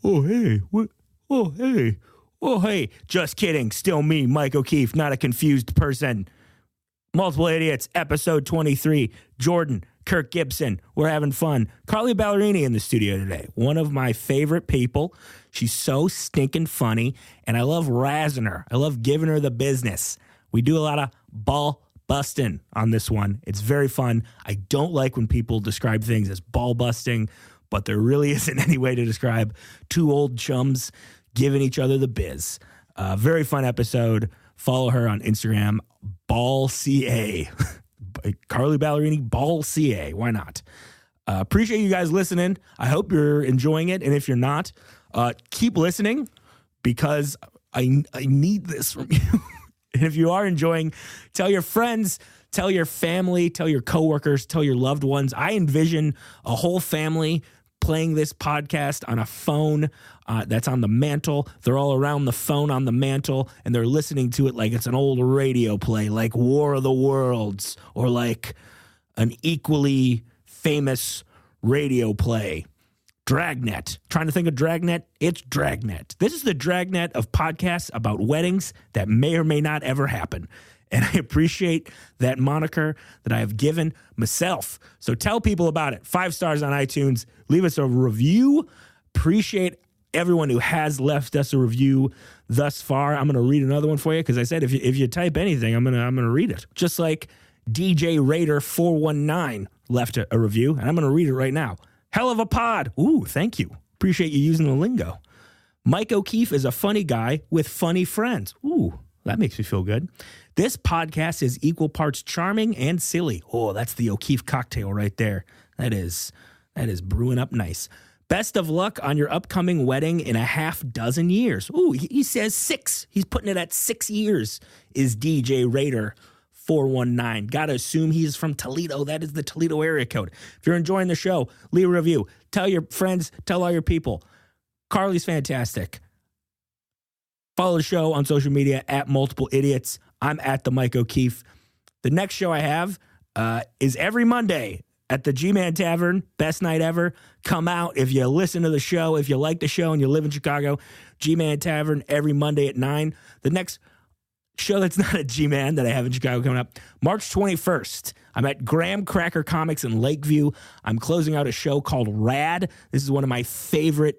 Oh, hey, what? Oh, hey. Oh, hey. Just kidding. Still me, Mike O'Keefe, not a confused person. Multiple Idiots, episode 23. Jordan, Kirk Gibson, we're having fun. Carly Ballerini in the studio today. One of my favorite people. She's so stinking funny, and I love razzing her. I love giving her the business. We do a lot of ball busting on this one. It's very fun. I don't like when people describe things as ball busting, but there really isn't any way to describe two old chums giving each other the biz. Very fun episode. Follow her on Instagram, BallCA. Carly Ballerini, BallCA. Why not? Appreciate you guys listening. I hope you're enjoying it. And if you're not, keep listening because I need this from you. And if you are enjoying, tell your friends, tell your family, tell your coworkers, tell your loved ones. I envision a whole family playing this podcast on a phone that's on the mantle. They're all around the phone on the mantle, and they're listening to it like it's an old radio play, like War of the Worlds, or like an equally famous radio play. Dragnet. Trying to think of Dragnet? It's Dragnet. This is the Dragnet of podcasts about weddings that may or may not ever happen. And I appreciate that moniker that I have given myself. So tell people about it. 5 stars on iTunes. Leave us a review. Appreciate everyone who has left us a review thus far. I'm going to read another one for you because I said if you type anything, I'm going to read it. Just like DJ Raider 419 left a review, and I'm going to read it right now. Hell of a pod. Ooh, thank you. Appreciate you using the lingo. Mike O'Keefe is a funny guy with funny friends. Ooh, that makes me feel good. This podcast is equal parts charming and silly. Oh, that's the O'Keefe cocktail right there. That is brewing up nice. Best of luck on your upcoming wedding in a half dozen years. Ooh, he says 6. He's putting it at 6 years is DJ Raider 419. Gotta assume he's from Toledo. That is the Toledo area code. If you're enjoying the show, leave a review. Tell your friends, tell all your people. Carly's fantastic. Follow the show on social media at Multiple Idiots. I'm at the Mike O'Keefe. The next show I have is every Monday at the Gman Tavern. Best night ever. Come out if you listen to the show. If you like the show and you live in Chicago, Gman Tavern every Monday at 9. The next show that's not a G-Man that I have in Chicago coming up, March 21st. I'm at Graham Cracker Comics in Lakeview. I'm closing out a show called Rad. This is one of my favorite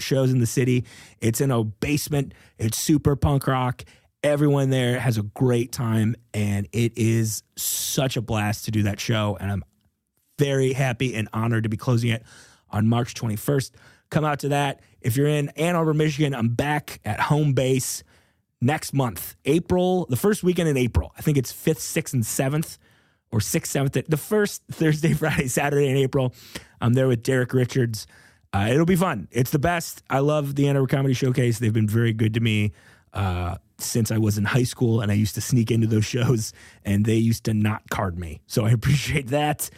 shows in the city. It's in a basement. It's super punk rock. Everyone there has a great time, and it is such a blast to do that show, and I'm very happy and honored to be closing it on March 21st. Come out to that. If you're in Ann Arbor, Michigan, I'm back at home base next month, April, the first weekend in April. I think it's 5th, 6th, and 7th, or 6th, 7th, the first Thursday, Friday, Saturday in April. I'm there with Derek Richards. It'll be fun. It's the best. I love the Ann Arbor Comedy Showcase. They've been very good to me since I was in high school, and I used to sneak into those shows, and they used to not card me. So I appreciate that,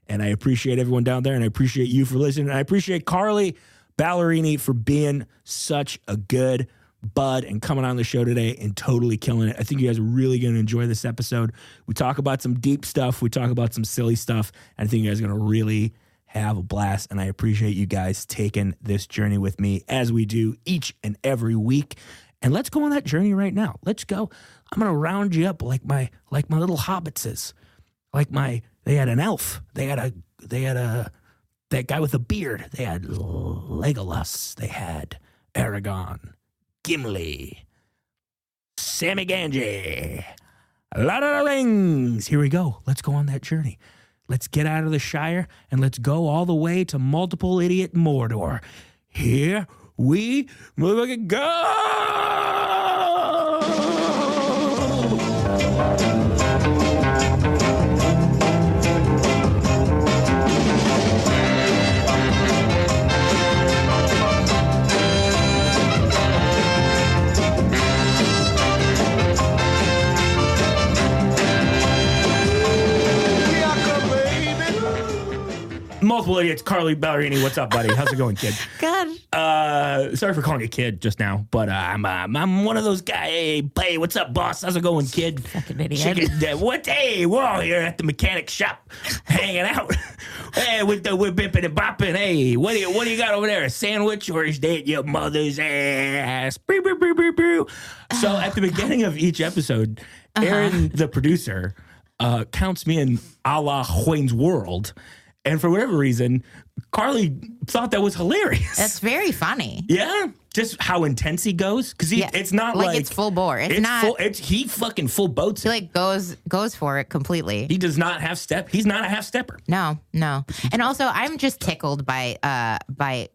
and I appreciate everyone down there, and I appreciate you for listening, and I appreciate Carly Ballerini for being such a good bud and coming on the show today and totally killing it. I think you guys are really going to enjoy this episode. We talk about some deep stuff. We talk about some silly stuff. And I think you guys are going to really have a blast. And I appreciate you guys taking this journey with me as we do each and every week. And let's go on that journey right now. Let's go. I'm going to round you up like my little hobbitses. They had an elf. They had that guy with a beard. They had Legolas. They had Aragorn. Gimli, Sammy Ganji, Lord of the Rings. Here we go. Let's go on that journey. Let's get out of the Shire and let's go all the way to Multiple Idiot Mordor. Here we go. Multiple Idiots, Carly Ballerini. What's up, buddy? How's it going, kid? Good. Sorry for calling you kid just now, but I'm one of those guys. Hey, what's up, boss? How's it going, kid? Fucking idiot. What? Hey, we're all here at the mechanic shop, hanging out. Hey, we're bipping and bopping. Hey, what do you got over there? A sandwich, or is that your mother's ass? So at the beginning of each episode, Aaron, the producer, counts me in a la Wayne's World. And for whatever reason, Carly thought that was hilarious. That's very funny. Yeah, just how intense he goes. Because it's not like it's full bore. It's not. He fucking full boats. He like goes for it completely. He does not have step. He's not a half stepper. No. And also, I'm just tickled by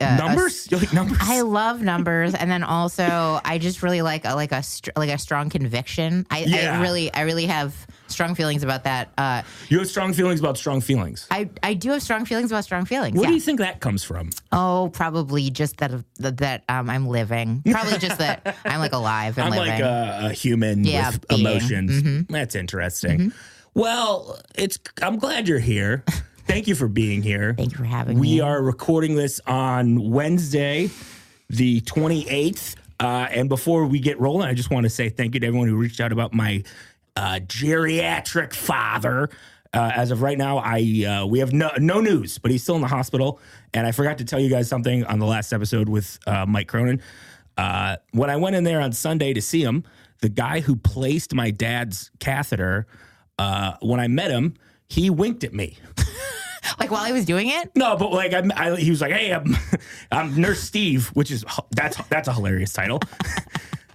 numbers. You like numbers? I love numbers, and then also I just really like a strong conviction. I really have strong feelings about that. You have strong feelings about strong feelings. I do have strong feelings about strong feelings. What do you think that comes from? Oh, probably just that I'm living. Probably just that I'm like alive and living. I'm like a human with being. emotions. Mm-hmm. That's interesting. Well, I'm glad you're here. Thank you for being here. Thank you for having me. We are recording this on Wednesday, the 28th. And before we get rolling, I just want to say thank you to everyone who reached out about my geriatric father. As of right now, we have no news, but he's still in the hospital. And I forgot to tell you guys something on the last episode with Mike Cronin. When I went in there on Sunday to see him, the guy who placed my dad's catheter, when I met him, he winked at me. Like while he was doing it? No, but like he was like, "Hey, I'm Nurse Steve," which is that's a hilarious title.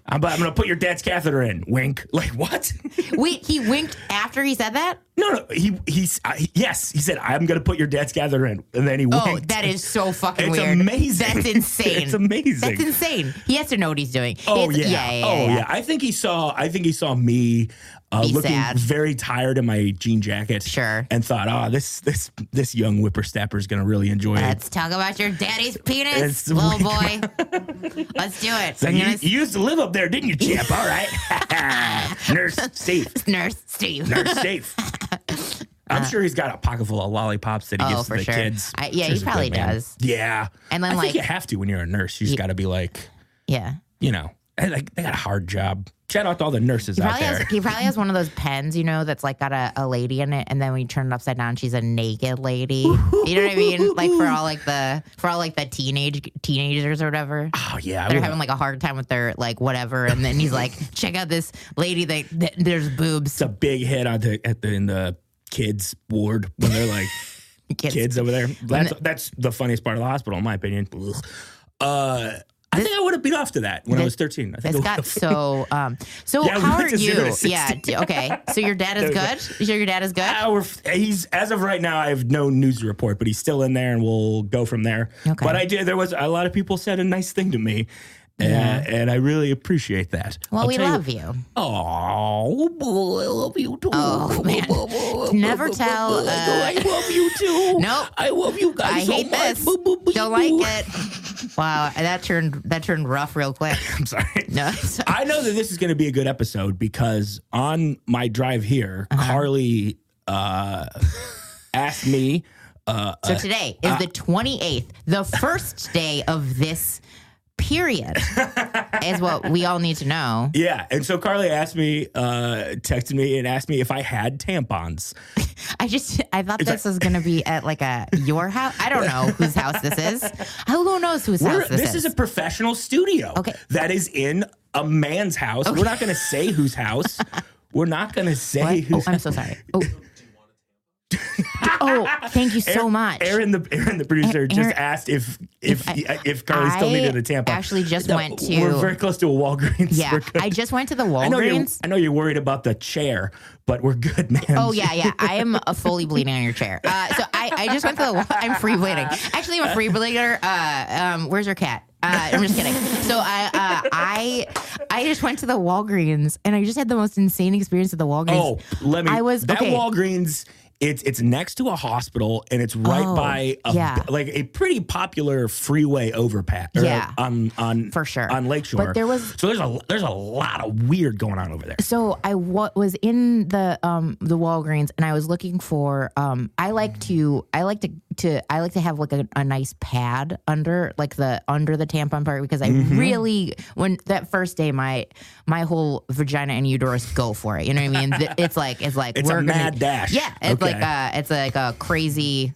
I'm going to put your dad's catheter in. Wink. Like, what? Wait, he winked after he said that? No. Yes. He said, I'm going to put your dad's catheter in. And then he winked. Oh, that is so fucking weird. It's amazing. That's insane. It's amazing. That's insane. He has to know what he's doing. Oh, yeah. I think he saw me looking sad. very tired in my jean jacket. Sure. And thought, this young whippersnapper is going to really enjoy it. Let's talk about your daddy's penis, little boy. Let's do it. So you used to live up there, didn't you, champ? All right. Nurse Steve. Nurse Steve. I'm sure he's got a pocket full of lollipops that he gives to the kids. He probably does. Yeah. And then I think you have to when you're a nurse. You just got to be like, you know, like they got a hard job. Shout out to all the nurses out there. He probably has one of those pens, that's like got a lady in it, and then when you turn it upside down, she's a naked lady. You know what I mean? Like for all the teenagers or whatever. Oh yeah, they're having like a hard time with their like whatever, and then he's like, check out this lady. There's boobs. It's a big hit in the kids ward when they're like kids over there. That's the funniest part of the hospital, in my opinion. I think I would have beat off to that when I was 13. So how are you? Yeah. Okay. So your dad is good? You sure your dad is good? He's, as of right now, I have no news to report, but he's still in there and we'll go from there. Okay. But there was a lot of people said a nice thing to me. And I really appreciate that. Well, we love you. Oh, I love you too. Oh, man. Never tell. I love you too. Nope. I love you guys I hate this. Don't like it. Wow, that turned rough real quick. I'm sorry. No, I know that this is going to be a good episode because on my drive here, Carly asked me. So today is the 28th, the first day of this period, is what we all need to know. Yeah, and so Carly texted me and asked me if I had tampons. I thought this was going to be at like your house. I don't know whose house this is. Who knows whose house this is? This is a professional studio. Okay. That is in a man's house. Okay. We're not going to say whose house. We're not going to say whose I'm so sorry. Oh, thank you so much. Aaron, the producer, just asked if Carly still needed a tampon. Actually, just went to. We're very close to a Walgreens. Yeah, I just went to the Walgreens. I know you're worried about the chair, but we're good, man. Oh yeah. I am fully bleeding on your chair. So I just went to the. I'm free bleeding. Actually, I'm a free bleeder. Where's your cat? I'm just kidding. So I just went to the Walgreens and I just had the most insane experience at the Walgreens. Oh, Walgreens. It's next to a hospital and it's right by a pretty popular freeway overpass. On for sure on Lakeshore. But there's a lot of weird going on over there. So I was in the Walgreens and I was looking for I like to to have like a nice pad under the tampon part because I really, when that first day, my whole vagina and uterus go for it. You know what I mean? It's a mad dash. Yeah. It's like a crazy,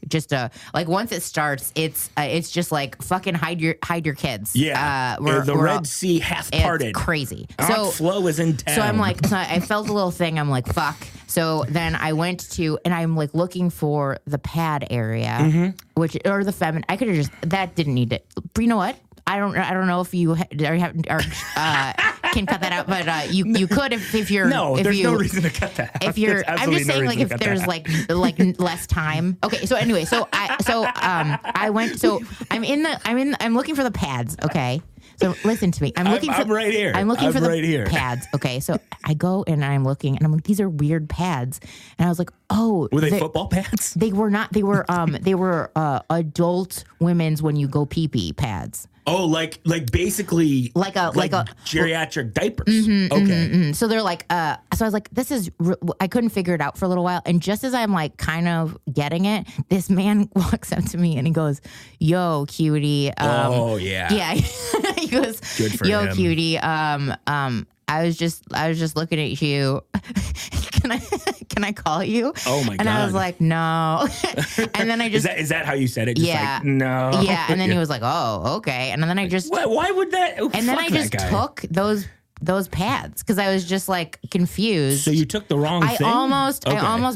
like once it starts, it's just like fucking hide your kids. Yeah. The Red Sea half parted. It's crazy. So flow is in town. So I'm like, I felt a little thing. I'm like, fuck. So then I went to, and I'm like looking for the pad area, or the feminine. I could have that didn't need it. But you know what? I don't know if you can cut that out, but you could if you're. No, there's no reason to cut that out. If you're, I'm just saying, like if there's like less time. Okay, so anyway, I went. So I'm looking for the pads. Okay. So listen to me. I'm right here. I'm looking for the pads. Okay. So I go and I'm looking and I'm like, these are weird pads. And I was like, oh. Were they football pads? They were not. They were adult women's when you go pee-pee pads. Oh, like basically like a geriatric diapers. So they're like, so I was like, this is, I couldn't figure it out for a little while. And just as I'm like kind of getting it, this man walks up to me and he goes, yo, cutie. Oh, yeah. Yeah. He goes, good for yo, him. cutie. I was just looking at you. Can I call you? Oh my God. And I was like, no. And then I just is that how you said it? Just yeah. Like, no. Yeah. And then he was like, oh, okay. And then I just why would that? Oh, and then I just took those pads because I was just like confused. So you took the wrong thing? I almost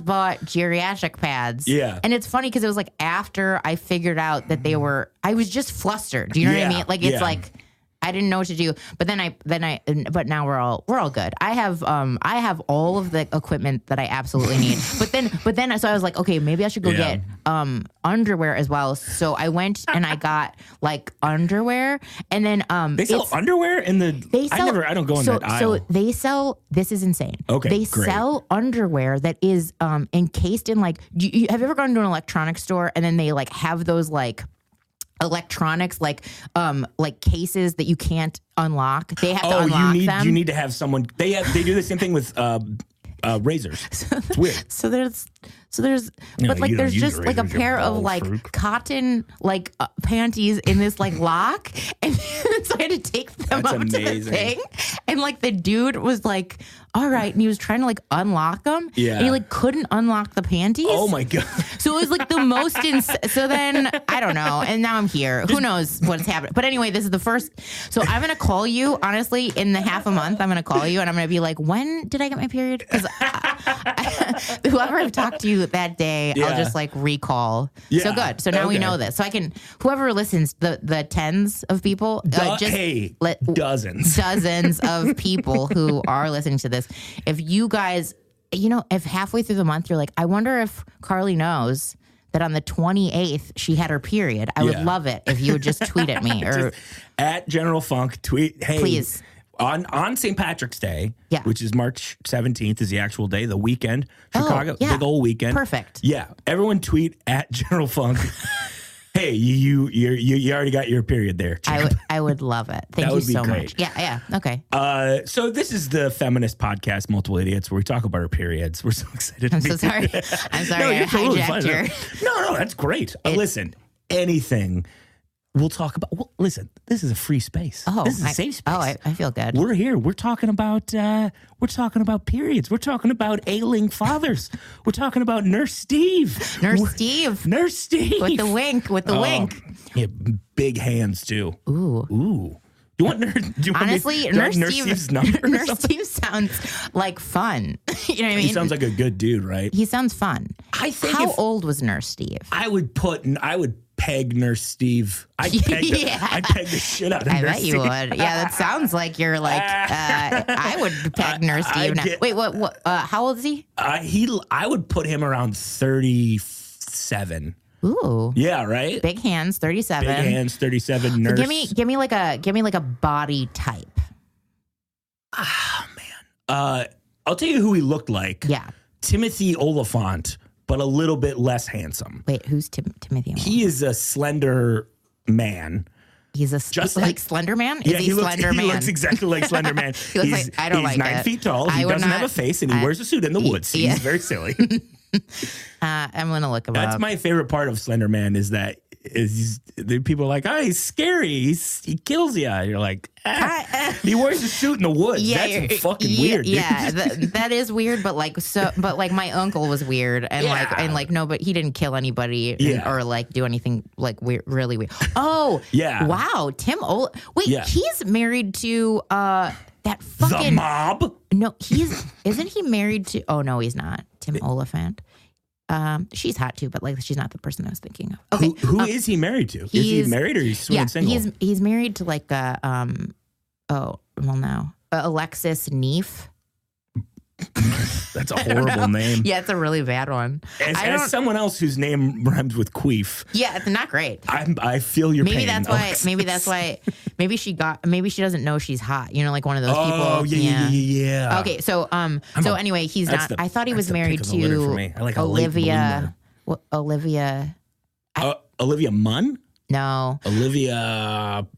bought geriatric pads. Yeah. And it's funny because it was like after I figured out that I was just flustered. Do you know what I mean? Like it's like I didn't know what to do, but but now we're all good. I have all of the equipment that I absolutely need. But then, so I was like, okay, maybe I should go get underwear as well. So I went and I got like underwear, and then they sell underwear in the. I don't go in that aisle. So they sell. This is insane. Okay, they great. sell underwear that is encased in like. Have you ever gone to an electronics store and then they like have those like electronics like cases that you can't unlock? They have to unlock them. You need to have someone. They do the same thing with razors. It's weird. So there's but like there's just like a pair of like cotton like panties in this like lock, and so I had to take them up to the thing, and like the dude was like, all right, and he was trying to like unlock them, and he like couldn't unlock the panties. Oh my God. So it was like the most so then I don't know, and now I'm here. Who knows what's happening? But anyway, this is the first. So I'm gonna call you honestly in the half a month. I'm gonna call you and I'm gonna be like, when did I get my period? Because whoever I've talked to that day, I'll just like recall. Yeah. So good. So now we know this. So I can, whoever listens, the tens of people, dozens of people who are listening to this. If you guys, if halfway through the month you're like, I wonder if Carly knows that on the 28th she had her period. I would love it if you would just tweet at me or at General Funk. Tweet, hey, please. On St. Patrick's Day, which is March 17th is the actual day, the weekend, Chicago, big old weekend. Perfect. Yeah. Everyone tweet at General Funk. Hey, you already got your period there. I would love it. Thank you so much. Yeah. Okay. So this is the feminist podcast, Multiple Idiots, where we talk about our periods. We're so excited. I'm so sorry. I'm sorry. I hijacked your... No, that's great. Listen, anything... We'll talk about. Well, listen, this is a free space. This is a safe space. I feel good. We're here. We're talking about periods. We're talking about ailing fathers. We're talking about Nurse Steve. Nurse Steve. With the wink. Yeah, big hands too. Ooh. You want honestly, Nurse Steve's number? Nurse Steve sounds like fun. You know what I mean? He sounds like a good dude, right? He sounds fun. I think. How old was Nurse Steve? I would peg Nurse Steve. I'd peg the shit out of Nurse Steve. I bet you would. Yeah, that sounds like you're like, I would peg Nurse Steve now. Wait, what, how old is he? I would put him around 37. Ooh. Yeah, right? Big hands, 37. Big hands, 37, nurse. So give me like a body type. Ah, man. I'll tell you who he looked like. Yeah. Timothy Oliphant, but a little bit less handsome. Wait, who's Timothy Oliphant? He is a slender man. He's like Slender Man? Is he Slender Man? He looks exactly like Slender Man. I don't like it. He's 9 feet tall. He doesn't have a face, and he wears a suit in the woods. He's very silly. I'm going to look him That's up. my favorite part of Slender Man is that the people are like, oh, he's scary. He kills you. You're like, he wears a suit in the woods. That's fucking weird. Yeah, that is weird. But my uncle was weird, and no, but he didn't kill anybody or like do anything like weird, really weird. Oh, yeah. Wow, Tim. Wait, he's married to that fucking the mob. No, isn't he married to? Oh no, he's not. Tim Oliphant. She's hot too, but like she's not the person I was thinking of. Okay, who is he married to? Is he married or he's swinging single? He's married to like Alexis Neef. That's a horrible name. Yeah, it's a really bad one. As someone else whose name rhymes with queef. Yeah, it's not great. I feel your pain. Maybe that's why. Maybe she doesn't know she's hot. You know, like one of those people. Oh yeah. Okay, so anyway, he's not. I thought he was married to Olivia. Olivia Munn? No. Olivia.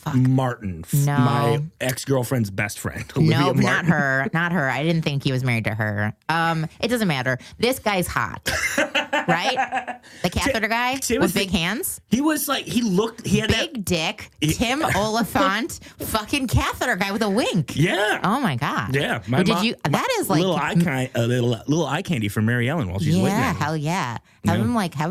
Fuck. Martin, no. My ex-girlfriend's best friend. Olivia Martin. Not her. I didn't think he was married to her. It doesn't matter. This guy's hot, right? The catheter guy with big hands. He was like, he had big dick. Tim Oliphant, fucking catheter guy with a wink. Yeah. Oh my god. Yeah. That is like little eye candy for Mary Ellen while she's living. Yeah, hell yeah. Have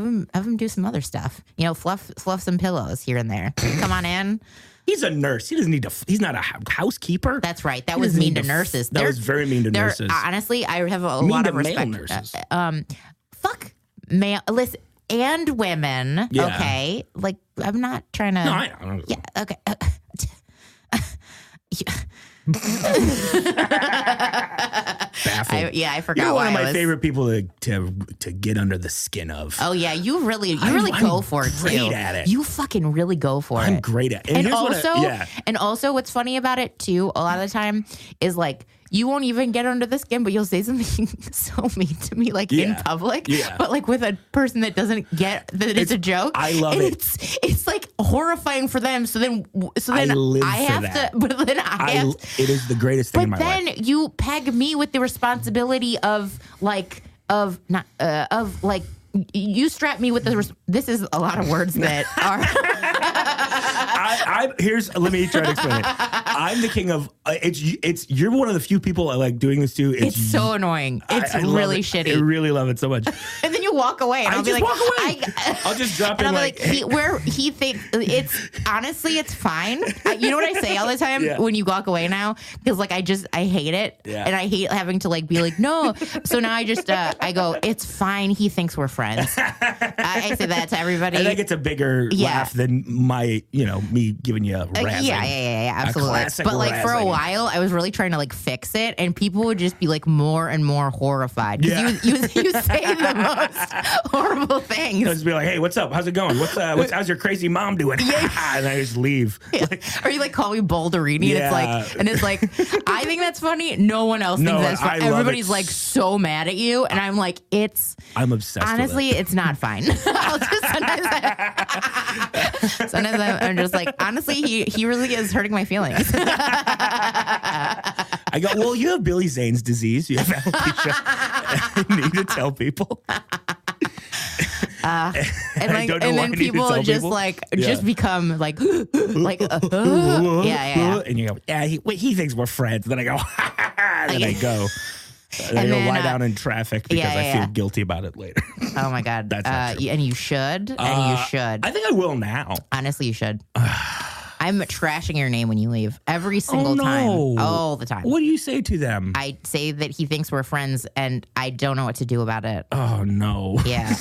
him do some other stuff. You know, fluff some pillows here and there. Come on in. He's a nurse. He doesn't need to. He's not a housekeeper. That's right. That was mean to nurses. That was very mean to nurses. Honestly, I have a lot of respect. Male nurses. Fuck male. Listen, and women. Yeah. Okay, like I'm not trying to. No, I don't. Yeah. Okay. Baffled. I forgot. You're one of my favorite people to get under the skin of. Oh yeah, you really go for it too. Great at it. You fucking really go for it. I'm great at it. And also, what's funny about it too, a lot of the time, is like you won't even get under the skin, but you'll say something so mean to me, like in public. Yeah. But like with a person that doesn't get that it's a joke. I love it. It's like horrifying for them. So then I have to. But then I have to. It is the greatest thing in my life. But then you peg me with the responsibility you strap me with the. This is a lot of words that are. Let me try to explain it. I'm the king of you're one of the few people I like doing this to. It's so annoying. It's really shitty. I really love it so much. And then you walk away, and I'll be like, walk away. I'll just drop in I'll be like he thinks it's fine. You know what I say all the time when you walk away now, because like I hate it, and I hate having to like be like no. So now I just I go, it's fine. He thinks we're friends. I say that to everybody. I think it's a bigger laugh than my me giving you a razzing. Yeah, absolutely. But like for a while, I was really trying to like fix it, and people would just be like more and more horrified because you say the most horrible things. Just be like, "Hey, what's up? How's it going? How's your crazy mom doing?" And I just leave. Yeah. Or you like call me Ballerini, and it's like, I think that's funny. No one else thinks that's funny. Everybody's like so mad at you, and I'm like, I'm obsessed. Honestly, with it. It's not fine. Sometimes I'm just like, honestly, he really is hurting my feelings. I go, well, you have Billy Zane's disease. You have alopecia. I need to tell people. And then people just become like, And you go, he thinks we're friends. Then I go, and then I go. And I go lie down in traffic because I feel guilty about it later. Oh my God. That's and you should. I think I will now. Honestly, you should. I'm trashing your name when you leave every single time. All the time. What do you say to them? I say that he thinks we're friends and I don't know what to do about it. Oh, no. Yeah.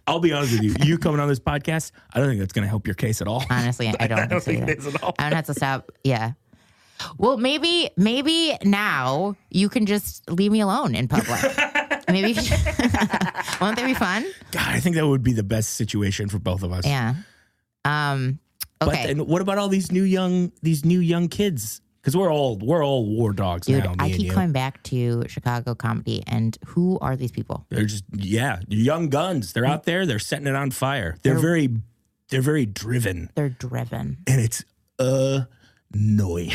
I'll be honest with you. You coming on this podcast, I don't think that's going to help your case at all. Honestly, I don't think it is at all. I'm going to have to stop. Yeah. Well, maybe now you can just leave me alone in public. Maybe won't that be fun? God, I think that would be the best situation for both of us. Yeah. Okay. But what about all these new young kids? Because we're all war dogs. Dude, now. I keep coming back to Chicago comedy, and who are these people? They're just young guns. They're out there. They're setting it on fire. They're very driven. They're driven, and it's annoying.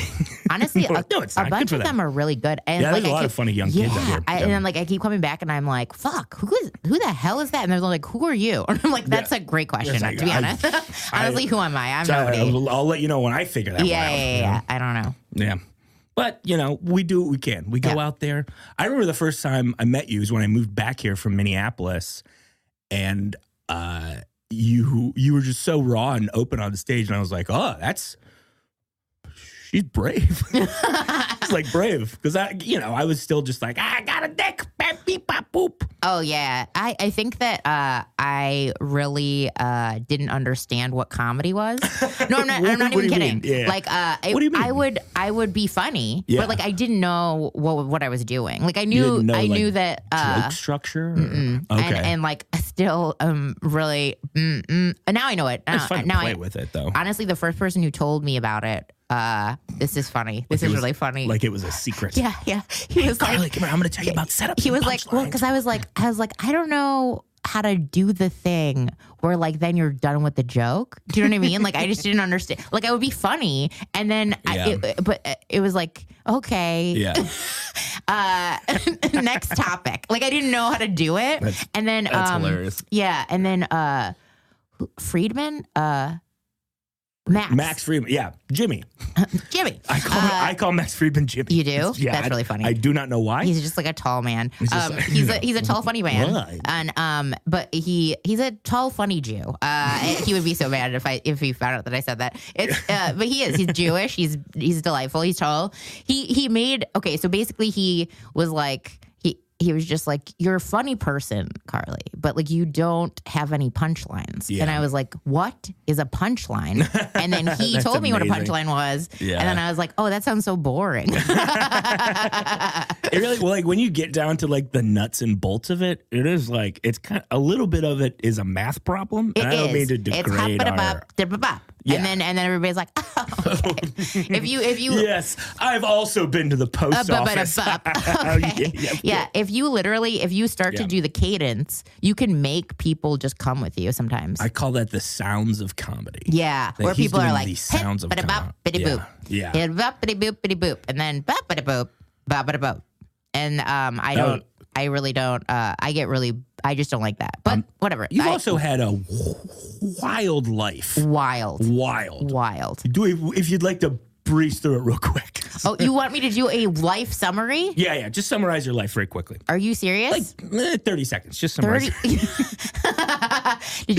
Honestly, No, it's a not. bunch Good of for them are really good. And there's a lot of funny young kids out here. And then I keep coming back and I'm like, fuck, who the hell is that? And they're like, who are you? And I'm like, that's a great question, like, to be honest. Honestly, who am I? I'm nobody. I'll let you know when I figure that one out. Yeah. I don't know. Yeah. But, we do what we can. We go out there. I remember the first time I met you was when I moved back here from Minneapolis. And you were just so raw and open on the stage. And I was like, oh, she's brave. It's like brave. Because, I was still just like, I got a dick. Beep, bop, boop. Oh, yeah. I think that I really didn't understand what comedy was. No, I'm not even kidding. Yeah. Like, what do you mean? I would be funny, Yeah. but like I didn't know what I was doing. Like I You knew didn't know, knew that joke structure? Okay. and like still really and now I know it. It's fun to now play with it, though. Honestly, the first person who told me about it, this is funny. This is really funny. Like it was a secret. Yeah. He was Carly, like, come here. I'm going to tell you about setups. he was like, well, because I was like, I don't know how to do the thing where like then you're done with the joke. Do you know what I mean? Like I just didn't understand. Like I would be funny, and then it was like, okay, Yeah. next topic. Like I didn't know how to do it, and then That's hilarious. Yeah, and then Friedman, Max Friedman. Yeah. Jimmy. Jimmy. I call Max Friedman Jimmy. You do? Yeah, That's really funny. I do not know why. He's just like a tall man. He's He's a tall, funny man. Right. And but he's a tall, funny Jew. He would be so mad if he found out that I said that. But he is. He's Jewish. He's delightful. He's tall. He made so basically he was like he was just like, you're a funny person, Carly, but like you don't have any punchlines. Yeah. And I was like, what is a punchline? And then he told me what a punchline was. Yeah. And then I was like, oh, that sounds so boring. It really, well, like when you get down to like the nuts and bolts of it, it is like, it's kind of, a little bit of it is a math problem. And I don't mean to degrade Yeah. And then everybody's like, oh, okay. if you yes, I've also been to the post office. Yeah, if you start to do the cadence, you can make people just come with you sometimes. I call that the sounds of comedy. Yeah, Like where people are like, the sounds of comedy. Yeah. Boop, and then boop, boop. And I really don't. I just don't like that. But whatever. You've also had a wild life. Wild. If you'd like to breeze through it real quick. Oh, you want me to do a life summary? Yeah. Just summarize your life very quickly. Are you serious? Like 30 seconds. Just summarize. Did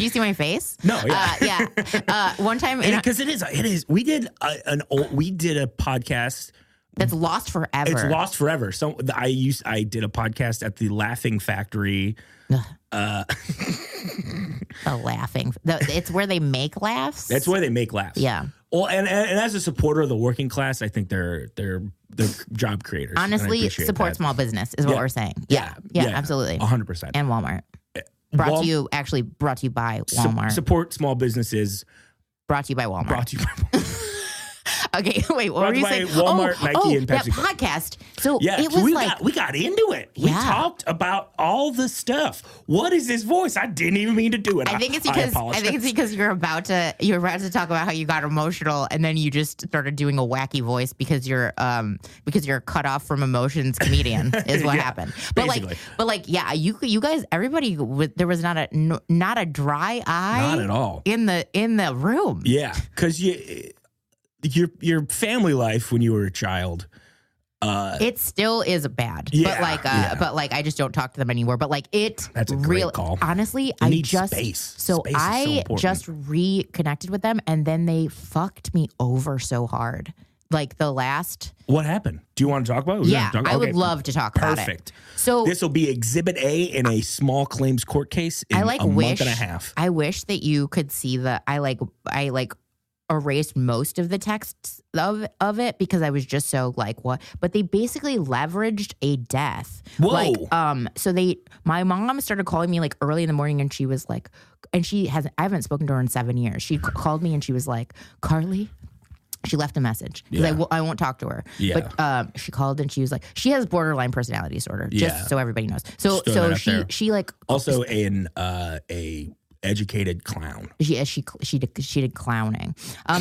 you see my face? No. Yeah. One time, because it is. We did a podcast. That's lost forever. It's lost forever. So I did a podcast at the Laughing Factory. It's where they make laughs. That's where they make laughs. Yeah. Well, and as a supporter of the working class, I think they're job creators. Honestly, support small business is what we're saying. Yeah, absolutely. 100%. And Walmart. Brought to you by Walmart. Support small businesses. Brought to you by Walmart. Okay, wait, what were you saying? Walmart, Nike, and PepsiCo. That podcast. So yeah, it was we got into it. We talked about all the stuff. What is this voice? I didn't even mean to do it. I think it's because you're about to talk about how you got emotional and then you just started doing a wacky voice because you're cut off from emotions comedian is what happened. But you guys, everybody, there was not a dry eye, not at all in the room. Yeah, because your family life when you were a child, it still is bad. Yeah, but I just don't talk to them anymore. But that's a great call. Honestly, Space. So I just reconnected with them, and then they fucked me over so hard. Like the last. What happened? Do you want to talk about it? Yeah, I would love to talk about it. Perfect. So this will be Exhibit A in a small claims court case in a month and a half. I wish that you could see I erased most of the texts of it because I was just so like, what? But they basically leveraged a death. Whoa. My mom started calling me like early in the morning and she was like, I haven't spoken to her in 7 years. She called me and she was like, Carly, she left a message because I won't talk to her. Yeah. But she called and she was like, she has borderline personality disorder, just so everybody knows. So she like also a educated clown. She did clowning.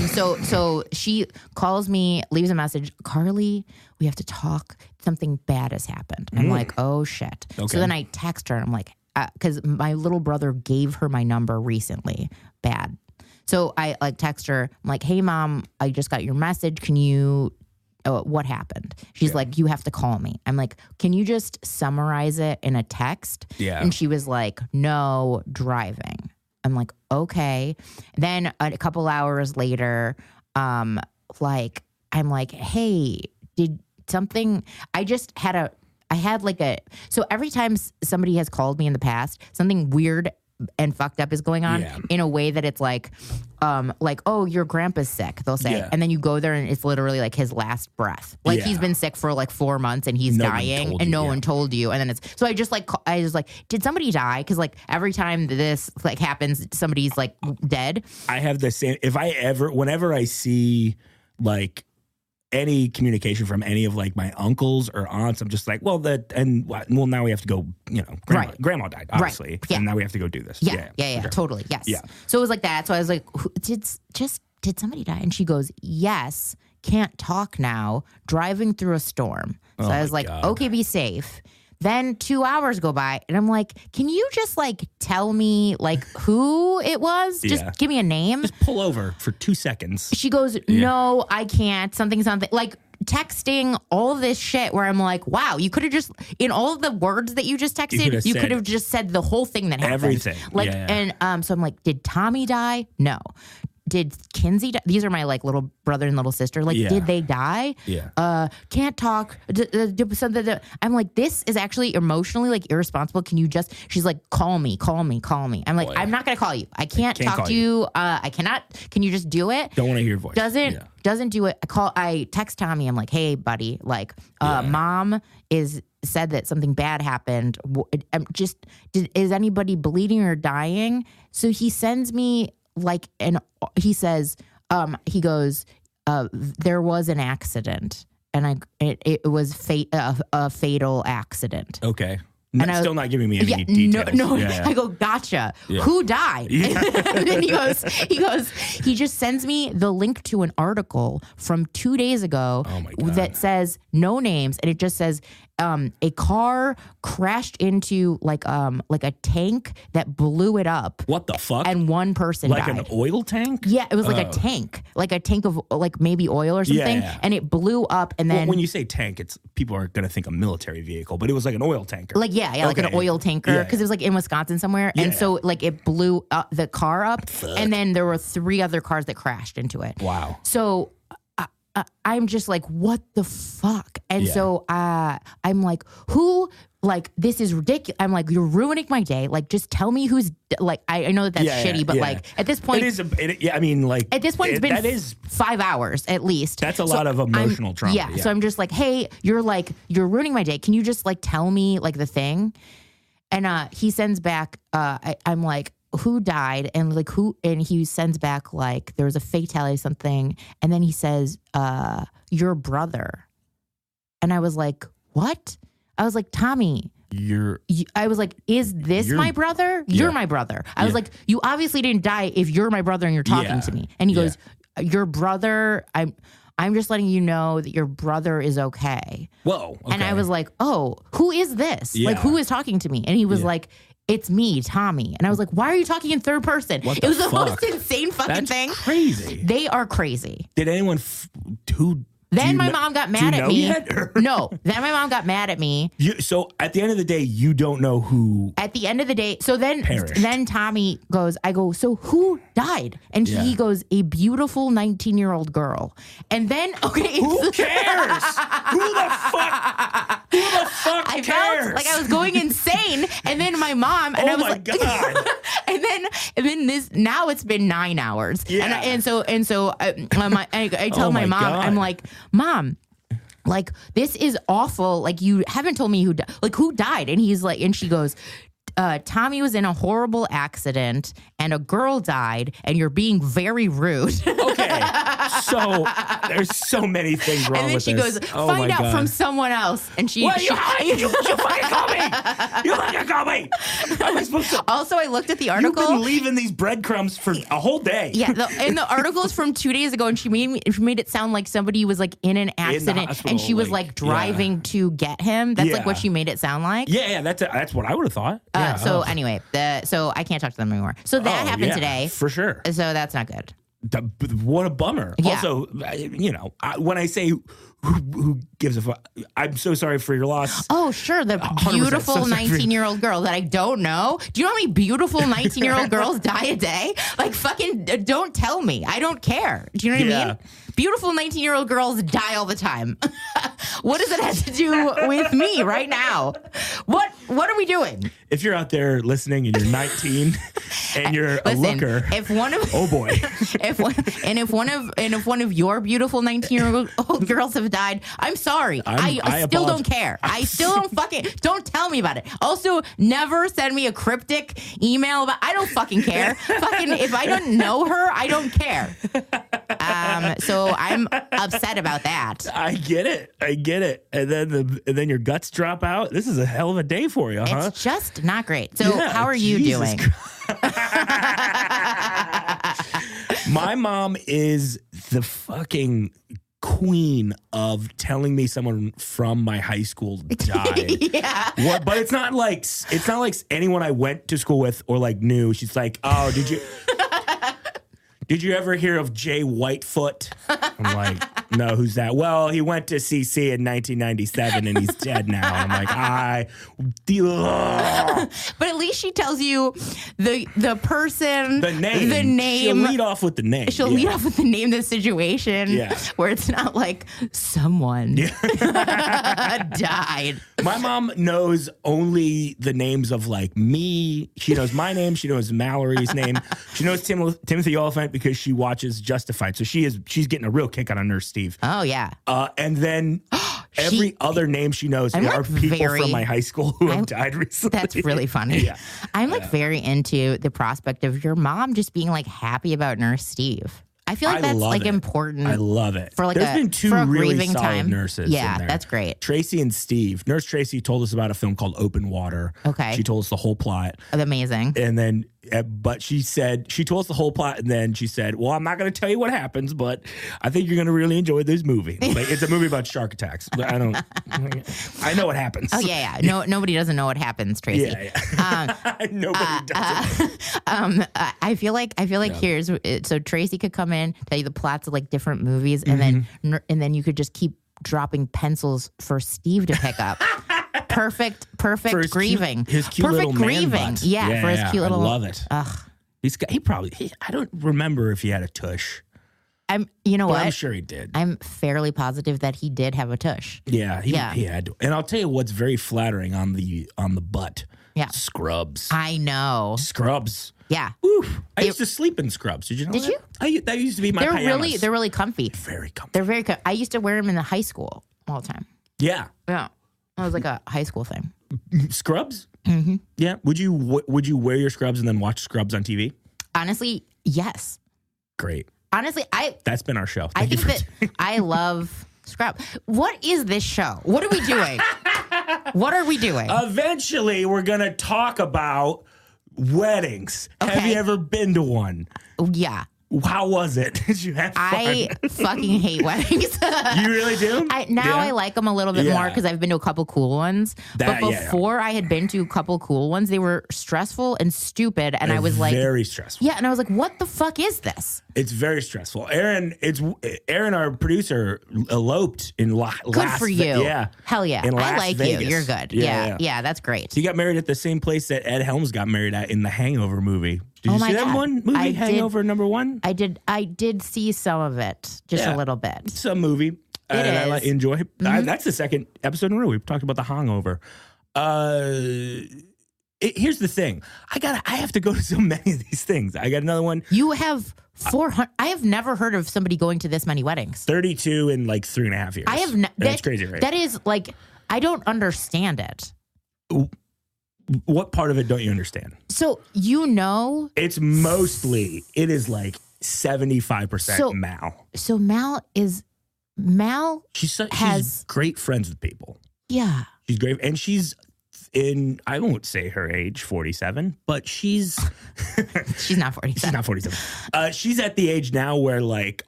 So she calls me, leaves a message. Carly, we have to talk. Something bad has happened. I'm like, oh shit. Okay. So then I text her and I'm like, because my little brother gave her my number recently. Bad. So I like text her. I'm like, hey mom, I just got your message. Can you? What happened? She's like, you have to call me. I'm like, can you just summarize it in a text? Yeah. And she was like, no, driving. I'm like, okay. Then a couple hours later, I'm like, hey, did something, so every time somebody has called me in the past, something weird and fucked up is going on in a way that it's like, oh, your grandpa's sick, they'll say. And then you go there and it's literally like his last breath. Like he's been sick for like 4 months and he's dying and no one told you. And then so I was like, did somebody die? Because like every time this like happens, somebody's like dead. I have the same, whenever I see like any communication from any of like my uncles or aunts, I'm just like, well, now we have to go, grandma died, obviously. Right. Yeah. And now we have to go do this. Yeah, sure. Totally. Yes. Yeah. So it was like that. So I was like, did somebody die? And she goes, yes, can't talk now, driving through a storm. So I was like, okay, be safe. Then 2 hours go by and I'm like, can you just like tell me like who it was? Just give me a name. Just pull over for 2 seconds. She goes, no, I can't. Something. Like texting all this shit where I'm like, wow, you could have just, in all of the words that you just texted, you could have just said the whole thing that happened. Everything. Like, and so I'm like, did Tommy die? No. Did Kinsey die? These are my like little brother and little sister. Like, did they die? Yeah. Can't talk. I'm like, this is actually emotionally like irresponsible. Can you just? She's like, call me. I'm like, I'm not gonna call you. I can't talk to you. I cannot. Can you just do it? Don't want to hear your voice. Doesn't do it. I text Tommy. I'm like, hey buddy, like, mom said that something bad happened. Is anybody bleeding or dying? So he sends me. Like, and he says, he goes, there was an accident, and it was a fatal accident. Okay. And still not giving me any details. No. I go, gotcha. Yeah. Who died? Yeah. And then he just sends me the link to an article from 2 days ago that says no names, and it just says a car crashed into like a tank that blew it up. What the fuck? And one person died. Like an oil tank? Yeah, it was like a tank of like maybe oil or something, and it blew up. And then when you say tank, people are gonna think a military vehicle, but it was like an oil tanker. Like like an oil tanker, because it was like in Wisconsin somewhere, and so like it blew up the car up, and then there were 3 other cars that crashed into it. Wow. So I'm just like, what the fuck? And so I'm like, who? Like, this is ridiculous. I'm like, you're ruining my day. Like, just tell me who's, like, I know that's shitty, but like, at this point. I mean, like. At this point, it's been 5 hours at least. That's a lot of emotional trauma. Yeah. So I'm just like, hey, you're ruining my day. Can you just like tell me like the thing? And he sends back, I'm like, who died? And like, who? And he sends back like, there was a fatality, something. And then he says, your brother. And I was like, what? I was like, Tommy, I was like, is this my brother? You're my brother. I was like, you obviously didn't die if you're my brother and you're talking to me. And he goes, your brother, I'm just letting you know that your brother is okay. Whoa. Okay. And I was like, oh, who is this? Like, who is talking to me? And he was like, it's me, Tommy. And I was like, why are you talking in third person? It was the most insane fucking thing. That's crazy. They are crazy. Did anyone Then my mom got mad at me. No. Then my mom got mad at me. So at the end of the day, you don't know who. At the end of the day, so then Tommy goes, I go, so who died? And he goes, a beautiful 19-year-old girl. And then, okay. Who cares? Who the fuck I cares? Felt like I was going insane. And then my mom, and I was like, God. and then this, now it's been 9 hours. Yeah. And so I tell my mom, God. I'm like, Mom, like, this is awful. Like, you haven't told me who died. And he's like, and she goes, Tommy was in a horrible accident and a girl died and you're being very rude. Okay. there's so many things wrong with this. And then she goes, find out from someone else. And she... What? You fucking call me. You fucking call me. Also, I looked at the article. You've been leaving these breadcrumbs for a whole day. Yeah, and the article is from 2 days ago, and she made it sound like somebody was like in an accident, and she was like driving to get him. That's like what she made it sound like. Yeah, that's what I would have thought. Anyway, so I can't talk to them anymore. So that happened today. For sure. So that's not good. What a bummer. Yeah. Also, when I say who gives a fuck, I'm so sorry for your loss. Oh, sure. The beautiful 19-year-old girl that I don't know. Do you know how many beautiful 19-year-old girls die a day? Like, fucking don't tell me. I don't care. Do you know what I mean? Beautiful 19-year-old girls die all the time. What does it have to do with me right now? What are we doing? If you're out there listening and you're 19 and you're a looker, if one of oh boy, if one of your beautiful 19-year-old girls have died, I'm sorry. I still don't care. I still don't tell me about it. Also, never send me a cryptic email about. I don't fucking care. Fucking if I don't know her, I don't care. So I'm upset about that. I get it. And then your guts drop out. This is a hell of a day for you, huh? It's just not great. So how are you doing? My mom is the fucking queen of telling me someone from my high school died. Yeah. But it's not like anyone I went to school with or like knew. She's like, oh, did you ever hear of Jay Whitefoot? I'm like, no, who's that? Well, he went to CC in 1997 and he's dead now. I'm like, But at least she tells you the person, the name. She'll lead off with the name. She'll lead off with the name, the situation. Yeah. Where it's not like someone died. My mom knows only the names of like me. She knows my name. She knows Mallory's name. She knows Timothy Oliphant because she watches Justified. So she's getting a real kick out of Nurse Steve. Oh, yeah. And then every other name she knows are people from my high school who have died recently. That's really funny. Yeah. I'm like very into the prospect of your mom just being like happy about Nurse Steve. I feel like that's like important. I love it. For like There's been two really solid time. Nurses. Yeah, in there. That's great. Tracy and Steve. Nurse Tracy told us about a film called Open Water. Okay. She told us the whole plot. Amazing. And then, but she told us the whole plot, and then she said, "Well, I'm not going to tell you what happens, but I think you're going to really enjoy this movie. Like, it's a movie about shark attacks. But I know what happens. Oh yeah. No, nobody doesn't know what happens, Tracy. Yeah. Nobody does. I feel like here's so Tracy could come in, tell you the plots of like different movies, and then you could just keep dropping pencils for Steve to pick up. Perfect grieving. His cute perfect little grieving. Man butt. Yeah, for his cute little. I love it. Ugh. I don't remember if he had a tush. You know what? I'm sure he did. I'm fairly positive that he did have a tush. Yeah, he had to. And I'll tell you what's very flattering on the butt. Yeah. Scrubs. I know. Scrubs. Yeah. Oof. I used to sleep in scrubs. Did you know that? Did you? That used to be my pajamas. They're really comfy. Very comfy. They're very comfy. I used to wear them in the high school all the time. Yeah. Yeah. That was like a high school thing. Scrubs? Mm-hmm. Yeah. Would you wear your scrubs and then watch Scrubs on TV? Honestly, yes. Great. Honestly, that's been our show. I think that I love Scrub. What is this show? What are we doing? What are we doing? Eventually, we're going to talk about weddings. Okay. Have you ever been to one? Yeah. How was it? Did you have fun? I fucking hate weddings. You really do? I like them a little bit more because I've been to a couple cool ones. But before I had been to a couple cool ones, they were stressful and stupid. And I was like... very stressful. Yeah, and I was like, what the fuck is this? It's very stressful. Aaron, our producer, eloped in Good for you. Yeah. Hell yeah. I like Vegas. You. You're good. Yeah, that's great. He got married at the same place that Ed Helms got married at in the Hangover movie. Did you see that one movie, Hangover #1? I did see some of it, just a little bit. It's a movie. I enjoy. That's the second episode in a row we've talked about the Hangover. Here's the thing. I have to go to so many of these things. I got another one. You have 400. I have never heard of somebody going to this many weddings. 32 in like 3.5 years. I have. That's crazy, right? That is like, I don't understand it. What part of it don't you understand? So it's mostly, it is like 75% Mal. So She's great friends with people. Yeah. She's great. And she's in, I won't say her age, 47, but she's not 47. She's not 47. She's at the age now where like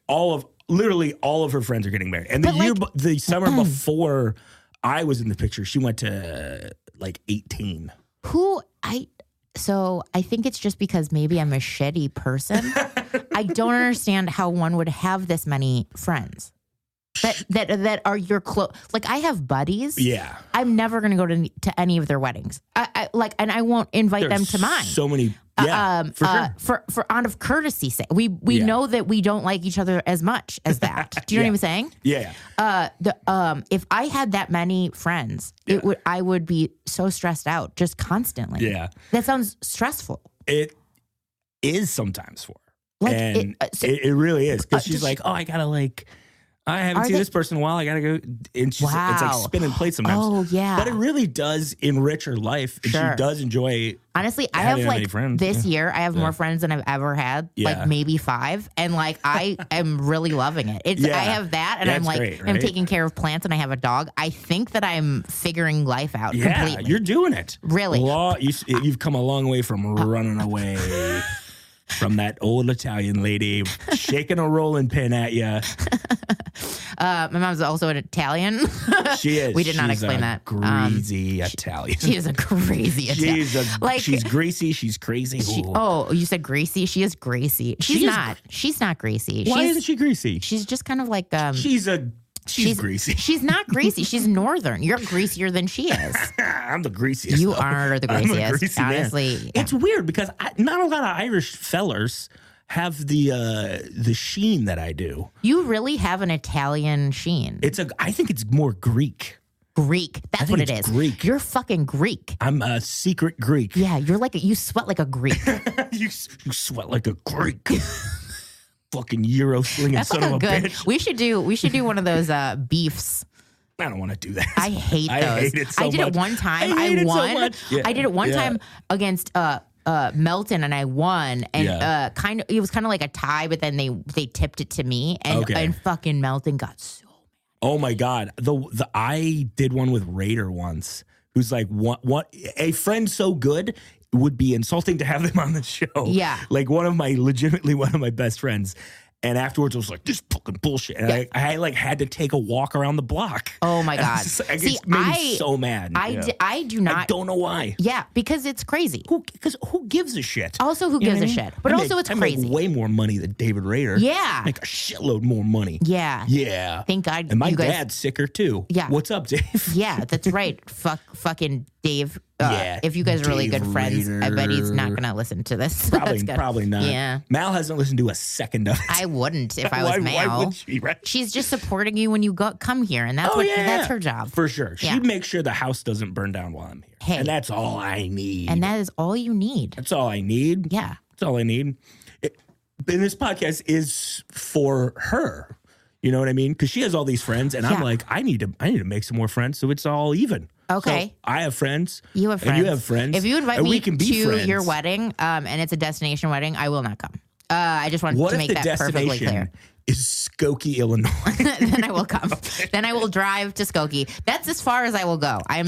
literally all of her friends are getting married. And the summer before I was in the picture, she went to like 18. So I think it's just because maybe I'm a shitty person. I don't understand how one would have this many friends. That are your close. Like I have buddies. Yeah. I'm never going to go to any of their weddings. And I won't invite them to mine. So many. Yeah, for out of courtesy sake. We know that we don't like each other as much as that. Do you know what I'm saying? Yeah. If I had that many friends, I would be so stressed out just constantly. Yeah. That sounds stressful. It is sometimes for her. Like and it really is. Because she's like, I gotta like, I haven't seen this person in a while. I gotta go. And she's it's like spinning plates sometimes. Oh yeah. But it really does enrich her life. And she does enjoy. Honestly, I have like this year, I have more friends than I've ever had. Like maybe 5. And like I am really loving it. I have that and I'm like great, right? I'm taking care of plants and I have a dog. I think that I'm figuring life out completely. You're doing it. Really. You've come a long way from running away. From that old Italian lady shaking a rolling pin at you. My mom's also an Italian. She is. We did not explain that. Crazy Italian. She is a crazy Italian. She's greasy. She's crazy. You said greasy? She is greasy. She's not. She's not greasy. Why isn't she greasy? She's just kind of like She's greasy. She's not greasy. She's northern. You're greasier than she is. I'm the greasiest. You are the greasiest. Greasy honestly, man. It's weird because not a lot of Irish fellers have the sheen that I do. You really have an Italian sheen. I think it's more Greek. Greek. That's what it is. Greek. You're fucking Greek. I'm a secret Greek. Yeah, you're like you sweat like a Greek. you sweat like a Greek. Fucking Euro slinging son of a bitch. We should do one of those beefs. I don't want to do that. I hate those. I hate it so much. I did it one time. I won. I did it one time against Melton, and I won. And it was kind of like a tie, but then they tipped it to me, and fucking Melton got so mad. Oh my god! I did one with Raider once, who's like what a friend so good. Would be insulting to have them on the show. Yeah. Like legitimately one of my best friends. And afterwards I was like, this fucking bullshit. And I like had to take a walk around the block. Oh my God. It made me so mad. I do not. I don't know why. Yeah, because it's crazy. Because who gives a shit? Also, who gives a shit? But also it's crazy. I make way more money than David Rader. Yeah. I make a shitload more money. Yeah. Yeah. Thank God. And my dad's sicker too. Yeah. What's up, Dave? Yeah, that's right. Fucking Dave. If you guys are really good friends, I bet he's not going to listen to this. Probably not. Yeah. Mal hasn't listened to a second of it. I wouldn't if I was Mal. Why would she, right? She's just supporting you when you come here, and that's her job. For sure. She makes sure the house doesn't burn down while I'm here. Hey. And that's all I need. And that is all you need. That's all I need. Yeah. That's all I need. And this podcast is for her. You know what I mean? Because she has all these friends, and I'm like, I need to make some more friends so it's all even. Okay. So I have friends. You have friends. And you have friends. If you invite me to friends. your wedding, and it's a destination wedding, I will not come. I just want to make that perfectly clear. Is Skokie, Illinois. Then I will come. Then I will drive to Skokie. That's as far as I will go. I am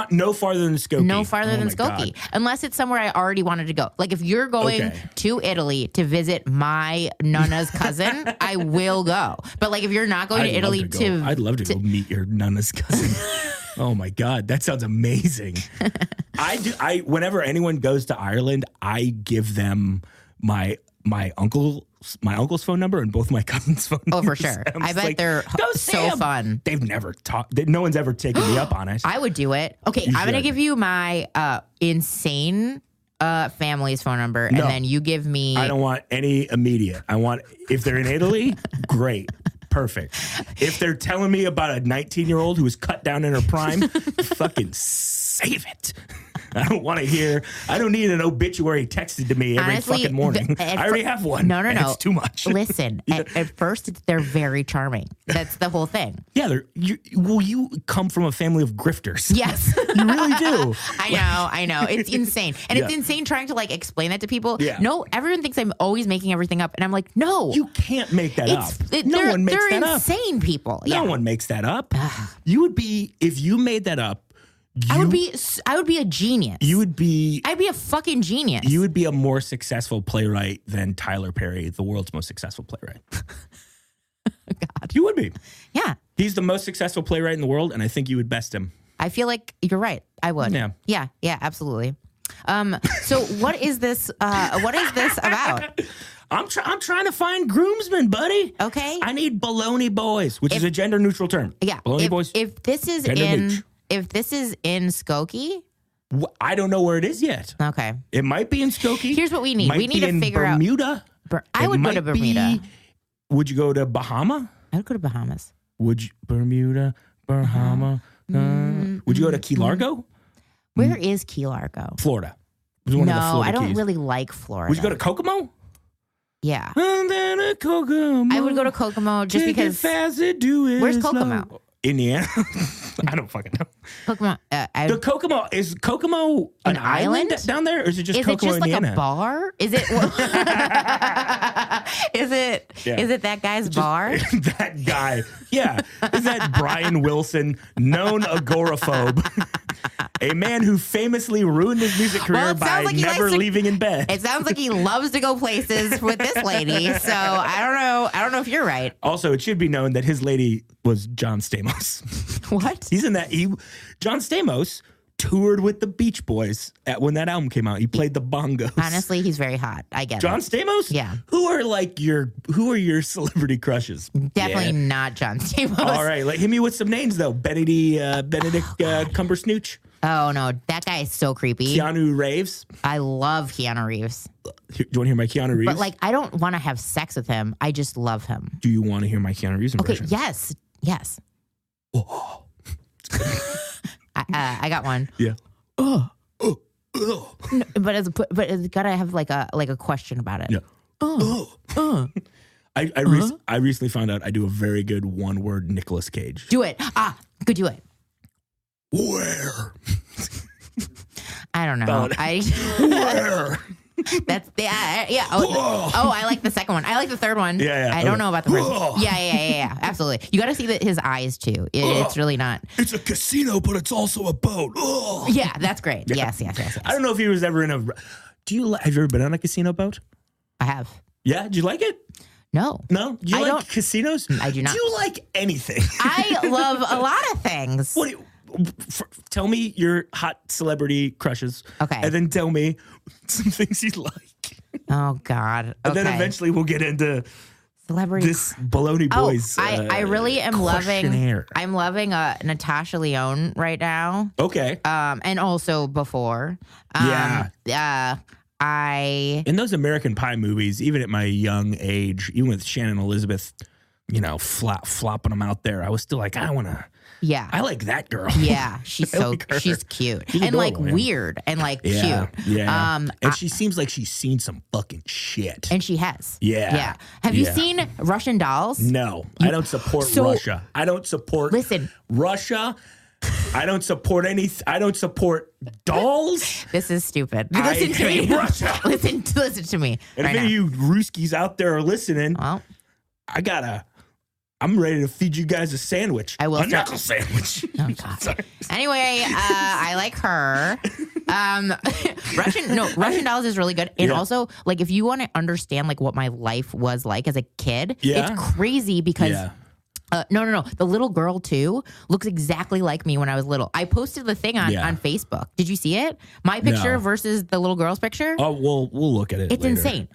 no farther than Skokie. No farther than Skokie. Unless it's somewhere I already wanted to go. Like if you're going to Italy to visit my Nana's cousin, I will go. But like if you're not going to Italy I'd love to go meet your Nana's cousin. Oh my God, that sounds amazing. Whenever anyone goes to Ireland, I give them my uncle's phone number and both my cousin's phone numbers. Oh, for sure. I bet they're so fun. They've never talked. No one's ever taken me up on it. I would do it. Okay, I'm going to give you my insane family's phone number, and then you give me... I don't want any immediate. I want... If they're in Italy, great. Perfect. If they're telling me about a 19-year-old who was cut down in her prime, fucking save it. I don't need an obituary texted to me every fucking morning. I already have one. No. It's too much. Listen, at first, they're very charming. That's the whole thing. Yeah, you come from a family of grifters. Yes. You really do. I know. It's insane. And it's insane trying to like explain that to people. Yeah. No, everyone thinks I'm always making everything up. And I'm like, no. You can't make that up. No one makes that up. They're insane people. No one makes that up. You would be, if you made that up, I would be a genius. I'd be a fucking genius. You would be a more successful playwright than Tyler Perry, the world's most successful playwright. God. You would be. Yeah. He's the most successful playwright in the world, and I think you would best him. I feel like you're right. I would. Yeah, absolutely. So what is this about? I'm trying to find groomsmen, buddy. Okay. I need Bologna Boys, which is a gender neutral term. Yeah. Bologna Boys. If this is in Skokie, I don't know where it is yet. Okay. It might be in Skokie. Here's what we need. We need to figure out Bermuda. I would go to Bermuda. Would you go to Bahama? I would go to Bahamas. Would you Bermuda, Bahama? Would you go to Key Largo? Where is Key Largo? Florida. No, I don't really like Florida. Would you go to Kokomo? Yeah. Kokomo. I would go to Kokomo just because. Where's Kokomo? Indiana. I don't fucking know. Kokomo. Is Kokomo an island down there, or is it just Kokomo, Indiana? Like a bar? Is it? Is it that guy's bar? That guy. Yeah. Is that Brian Wilson, known agoraphobe? A man who famously ruined his music career by never leaving in bed. It sounds like he loves to go places with this lady. So I don't know if you're right. Also, it should be known that his lady was John Stamos. What? He's in that. John Stamos toured with the Beach Boys when that album came out. He played the bongos. Honestly, he's very hot. I get John it. Stamos? Yeah. Who are your celebrity crushes? Definitely not John Stamos. All right, hit me with some names though. Benedict Cumbersnooch. Oh no, that guy is so creepy. Keanu Reeves. I love Keanu Reeves. Do you want to hear my Keanu Reeves? But I don't want to have sex with him. I just love him. Do you want to hear my Keanu Reeves impression? Okay, yes. Oh. I got one. Yeah. No, but it's gotta have like a question about it. Yeah. I recently found out I do a very good one-word Nicolas Cage. Do it. Could do it. Where? I don't know. Where? That's yeah. Oh, I like the second one. I like the third one. Yeah. I don't know about the first one. Yeah. Absolutely. You got to see his eyes too. It's really not. It's a casino, but it's also a boat. Yeah, that's great. Yeah. Yes. I don't know if he was ever in a. Have you ever been on a casino boat? I have. Yeah. Did you like it? No. Do you like casinos? I do not. Do you like anything? I love a lot of things. Tell me your hot celebrity crushes. Okay. And then tell me some things you like. Oh, God. Okay. And then eventually we'll get into celebrity. This Bologna Boys. I really am I'm loving Natasha Lyonne right now. Okay. And also before. In those American Pie movies, even at my young age, even with Shannon Elizabeth, flopping them out there, I was still like, I want to. Yeah. I like that girl. Yeah. She's she's cute. She's adorable, weird and cute. Yeah. And she seems like she's seen some fucking shit. And she has. Yeah. Have you seen Russian Dolls? No. I don't support Russia. I don't support Russia. I don't support dolls. This is stupid. Listen to me. Russia. Listen to me. And if any of you Ruskies out there are listening, well, I'm ready to feed you guys a sandwich. I will. A knuckle sandwich. Oh, God. Anyway, I like her. Russian Dolls is really good. And also, if you want to understand, what my life was like as a kid, it's crazy because... No. The little girl, too, looks exactly like me when I was little. I posted the thing on Facebook. Did you see it? My picture versus the little girl's picture? Oh, we'll look at it It's later. insane.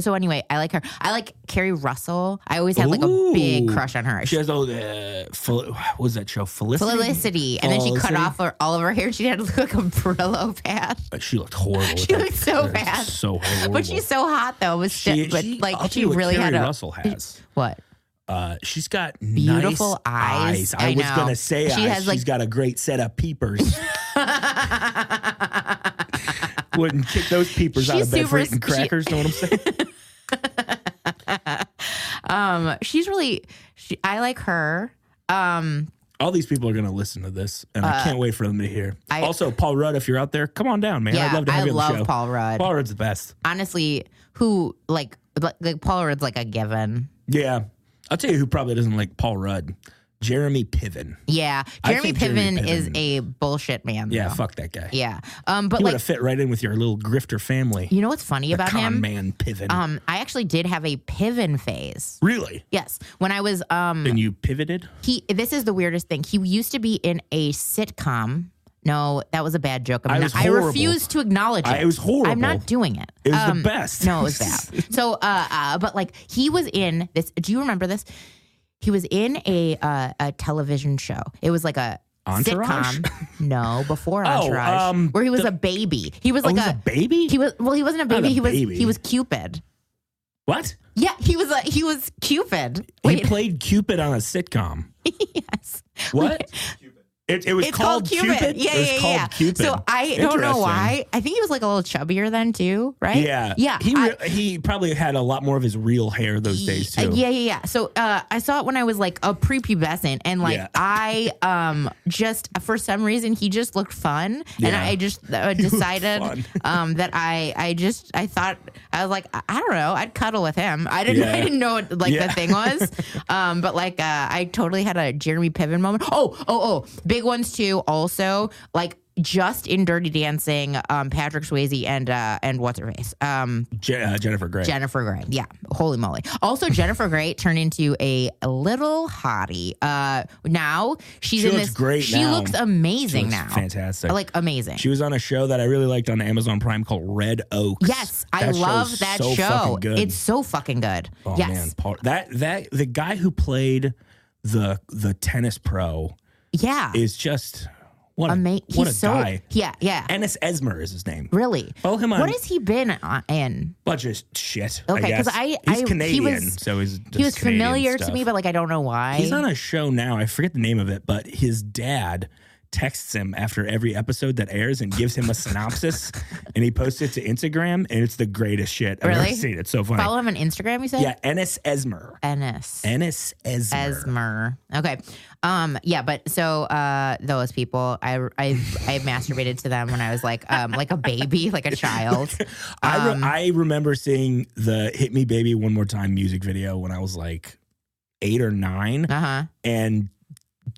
So anyway, I like her. I like Carrie Russell. I always had, a big crush on her. She has what was that show? Felicity. And then she cut off all of her hair. She had to look like a Brillo pad. She looked horrible. She looked so bad. So horrible. But she's so hot, though. She really had Carrie Russell has. What? She's got beautiful nice eyes. I was gonna say she's got a great set of peepers. Wouldn't kick those peepers out of bed for eating crackers. Know what I'm saying? She's really. I like her. All these people are going to listen to this, and I can't wait for them to hear. Also, Paul Rudd, if you're out there, come on down, man. Yeah, I'd love to have you on the show. I love Paul Rudd. Paul Rudd's the best. Honestly, like Paul Rudd's like a given. Yeah. I'll tell you who probably doesn't like Paul Rudd. Jeremy Piven. Yeah. Jeremy Piven is a bullshit man, though. Yeah, fuck that guy. Yeah. But he would have fit right in with your little grifter family. You know what's funny about him? Con man Piven. I actually did have a Piven phase. Really? Yes. When I was And you pivoted? This is the weirdest thing. He used to be in a sitcom. No, that was a bad joke. I refuse to acknowledge it. It was horrible. I'm not doing it. It was the best. No, it was bad. So, but like he was in this. Do you remember this? He was in a television show. It was like a Entourage? sitcom. No, before Entourage, where he was a baby. He was like a baby. He wasn't a baby. He was Cupid. What? Yeah, he was Cupid. He played Cupid on a sitcom. Yes. What? It was called Cupid? Yeah, it was called Cupid. So I don't know why. I think he was like a little chubbier then too, right? Yeah. Yeah. He probably had a lot more of his real hair those days too. Yeah. So I saw it when I was like a prepubescent, and like I just for some reason he just looked fun, and I just decided that I thought I was like, I don't know, I'd cuddle with him. I didn't know what like the thing was, but like I totally had a Jeremy Piven moment. Oh, big ones too. Also, like just in Dirty Dancing, Patrick Swayze and what's her face, Jennifer Grey. Jennifer Grey, yeah, holy moly. Also, Jennifer Grey turned into a little hottie. Now she in looks this. Great. She now. looks amazing she now. looks fantastic, like amazing. She was on a show that I really liked on Amazon Prime called Red Oaks. Yes, I love that so show. Good. It's so fucking good. Oh yes. man, Paul, that the guy who played the tennis pro. Yeah, is just what a guy. Yeah. Ennis Esmer is his name. Really? Follow him on. What has he been in? Bunch of shit. Okay, because he's Canadian, so he was familiar to me, but like I don't know why. He's on a show now. I forget the name of it, but his dad texts him after every episode that airs and gives him a synopsis, and he posts it to Instagram, and it's the greatest shit I've ever seen. It's so funny. Follow him on Instagram, you said? Yeah, Ennis Esmer. Ennis Esmer. Okay. Yeah, but so those people, I masturbated to them when I was like a baby, like a child. I remember seeing the "Hit Me Baby One More Time" music video when I was like 8 or 9, and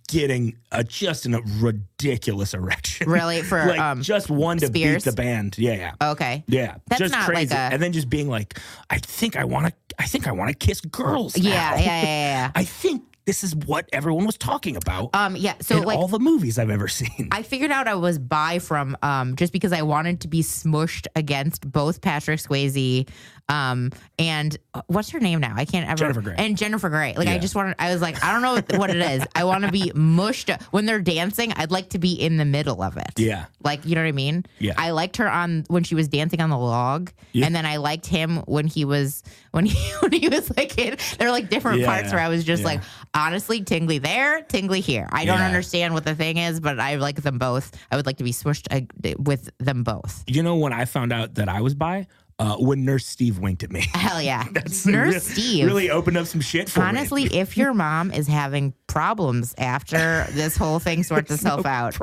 getting just a ridiculous erection. Really? For like just one to Spears? beat the band. Yeah. Okay. Yeah. That's just not crazy. like and then just being like, I think I want to kiss girls now. Yeah. I think this is what everyone was talking about. Yeah. So in like all the movies I've ever seen. I figured out I was bi from just because I wanted to be smushed against both Patrick Swayze and what's her name now? I can't ever. Jennifer Grey. And Jennifer Grey. Like I was like, I don't know what it is. I want to be mushed when they're dancing. I'd like to be in the middle of it. Yeah. Like, you know what I mean? Yeah. I liked her when she was dancing on the log, and then I liked him when he was like there were like different parts where I was just like, honestly, tingly there, tingly here. I don't understand what the thing is, but I like them both. I would like to be smushed with them both. You know when I found out that I was bi? When Nurse Steve winked at me. Hell yeah. Nurse Steve really opened up some shit for me. Honestly, if your mom is having problems after this whole thing sorts itself out.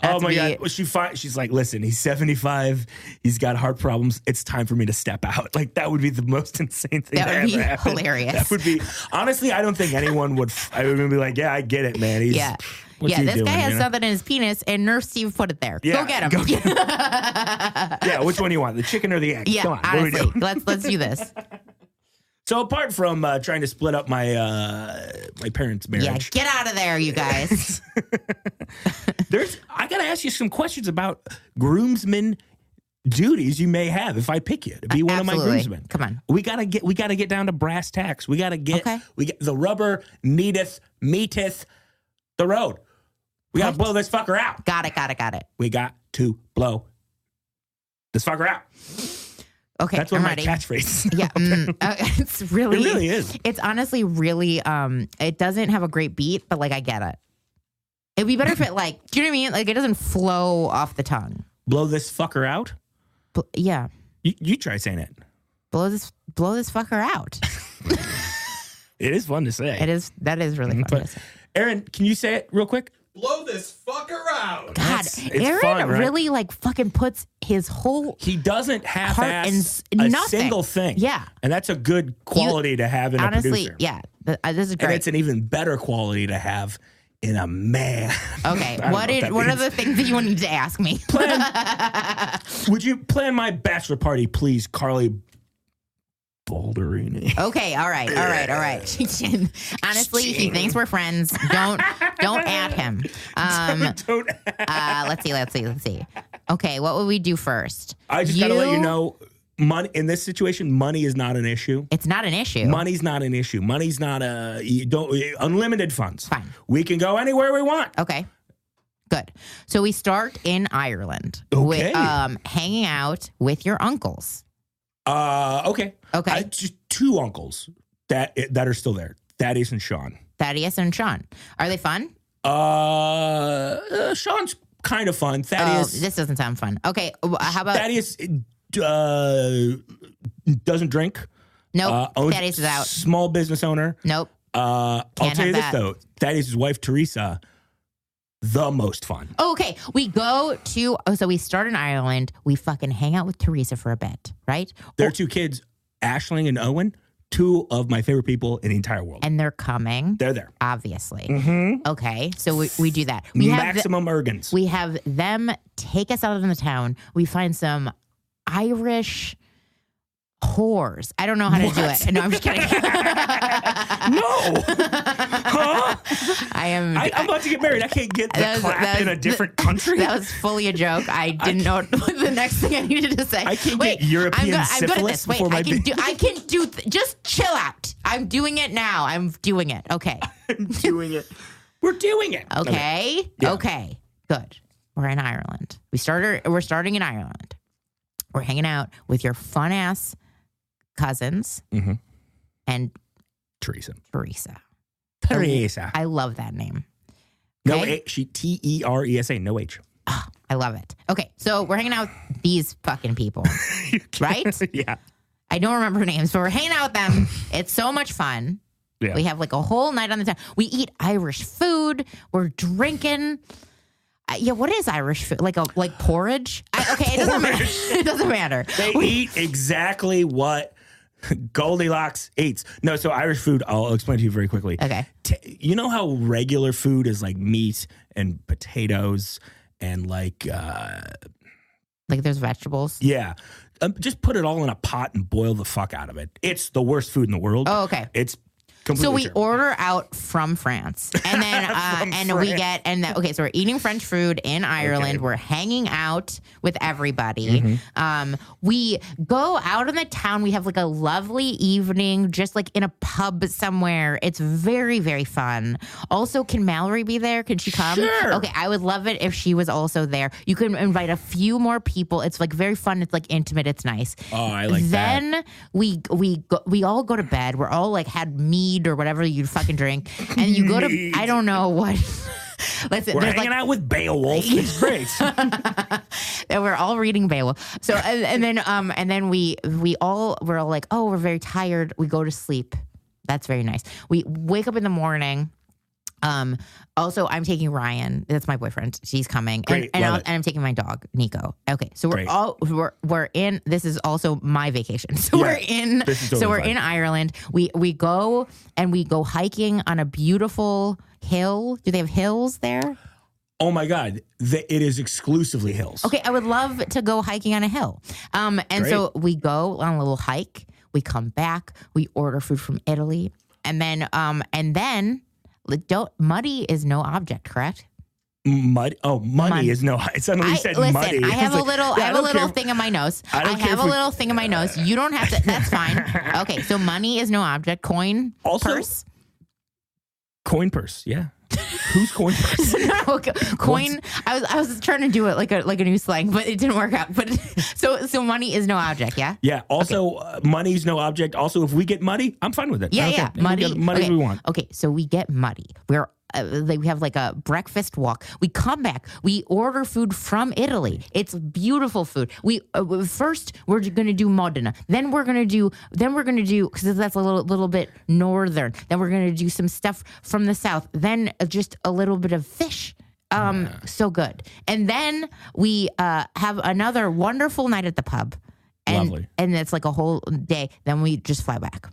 Oh my God. Well, she's like, listen, he's 75. He's got heart problems. It's time for me to step out. Like, that would be the most insane thing that would be hilarious. That would be, honestly, I don't think anyone would, I would be like, yeah, I get it, man. This guy has something in his penis, and Nurse Steve put it there. Yeah, go get him. Yeah, which one do you want, the chicken or the egg? Yeah, come on, honestly, let's do this. So apart from trying to split up my my parents' marriage, yeah, get out of there, you guys. I gotta ask you some questions about groomsmen duties you may have if I pick you to be one of my groomsmen. Come on, we gotta get down to brass tacks. We gotta get the rubber meeteth the road. We got to blow this fucker out. Got it. We got to blow this fucker out. Okay, that's one of my catchphrases. Yeah, it really is. It's honestly really, it doesn't have a great beat, but like I get it. It'd be better if it like, do you know what I mean? Like it doesn't flow off the tongue. Blow this fucker out? Yeah. You try saying it. Blow this fucker out. It is fun to say. That is really fun to say. Aaron, can you say it real quick? Blow this fucker out. God, It's Aaron fun, right? really like fucking puts his whole He doesn't half-ass and a nothing. single thing. Yeah. And that's a good quality to have in a honestly, producer. yeah. This is And great. it's an even better quality to have in a man. Okay, I don't know what are means. the things that you need to ask me? Would you plan my bachelor party, please, Carly Ballerini? Okay, all right. Honestly, he thinks we're friends. Don't at him. Don't. Let's see. Okay, what would we do first? I just gotta let you know, money in this situation, money is not an issue. It's not an issue. Money's not an issue. Money's not unlimited funds. Fine. We can go anywhere we want. Okay. Good. So we start in Ireland Okay. with hanging out with your uncles. Okay. Okay. Just two uncles that are still there. Thaddeus and Sean. Thaddeus and Sean. Are they fun? Sean's kind of fun. Oh, Thaddeus. this doesn't sound fun. Okay. How about Thaddeus doesn't drink. nope? Owns Thaddeus is out. Small business owner. Nope. I'll Can't tell you have this that. though. Thaddeus' wife Teresa, the most fun. Oh, okay. We go to so we start in Ireland. We fucking hang out with Teresa for a bit, right? Their two kids, Aisling and Owen, two of my favorite people in the entire world. And they're coming. They're there. Obviously. Okay. So we do that. We Maximum Ergens. we have them take us out of the town. We find some Irish whores. I don't know how to do it. No, I'm just kidding. No. Huh? I'm about to get married. I can't get the clap in a different country. That was fully a joke. I didn't know the next thing I needed to say. I can't get European I'm good at syphilis this. Wait, before my I can do. Just chill out. I'm doing it now. I'm doing it. Okay. I'm doing it. We're doing it. Okay. Yeah. Okay. Good. We're in Ireland. We're starting in Ireland. We're hanging out with your fun ass cousins and Teresa. I love that name. No Okay? H. Teresa. No H. I love it. Okay, so we're hanging out with these fucking people, right? Yeah. I don't remember names, but we're hanging out with them. It's so much fun. Yeah. We have like a whole night on the town. We eat Irish food. We're drinking. What is Irish food? Like porridge? It doesn't matter. It doesn't matter. They eat exactly what Goldilocks eats. No, so Irish food, I'll explain to you very quickly. Okay. You know how regular food is like meat and potatoes and like there's vegetables. yeah. Just put it all in a pot and boil the fuck out of it. It's the worst food in the world. Oh, okay. It's So completely we terrible. order out from France, and then so we're eating French food in Ireland. Okay. We're hanging out with everybody. We go out in the town. We have like a lovely evening, just like in a pub somewhere. It's very, very fun. Also, can Mallory be there? Can she come? Sure. Okay, I would love it if she was also there. You can invite a few more people. It's like very fun. It's like intimate. It's nice. Oh, I like that. Then we all go to bed. We're all like had mead or whatever you fucking drink, and you go to I don't know what. Listen, We're hanging out with Beowulf. It's great. and we're all reading Beowulf. So and then we're all like, oh, we're very tired. We go to sleep. That's very nice. We wake up in the morning. Also, I'm taking Ryan. That's my boyfriend. She's coming, Great, and love it. I'm taking my dog Nico. Okay, so Great. we're in. This is also my vacation. So Yeah, we're in. this is totally we're fine. in Ireland. We go hiking on a beautiful hill. Do they have hills there? Oh my God. It is exclusively hills. Okay, I would love to go hiking on a hill. And so we go on a little hike. We come back. We order food from Italy, and then muddy is no object, correct? Money is no. It suddenly said listen, muddy. I have It's a little, like, I have a little thing in my nose. I don't care have if a we- little thing in my nose. You don't have to. That's fine. Okay, so money is no object. Coin, Also- purse. Coin purse. Yeah. Who's coin purse? No, coin. I was trying to do it like a new slang, but it didn't work out. But so money is no object. Yeah. Yeah. Also, money's no object. Also, if we get muddy, I'm fine with it. I Yeah, don't yeah. care. Muddy. We get muddy okay. we want. Okay, so we get muddy. We're we have like a breakfast walk. We come back. We order food from Italy. It's beautiful food. We first we're going to do Modena. Then we're going to do because that's a little bit northern. Then we're going to do some stuff from the south. Then just a little bit of fish. So good. And then we have another wonderful night at the pub. And, Lovely. And it's like a whole day. Then we just fly back.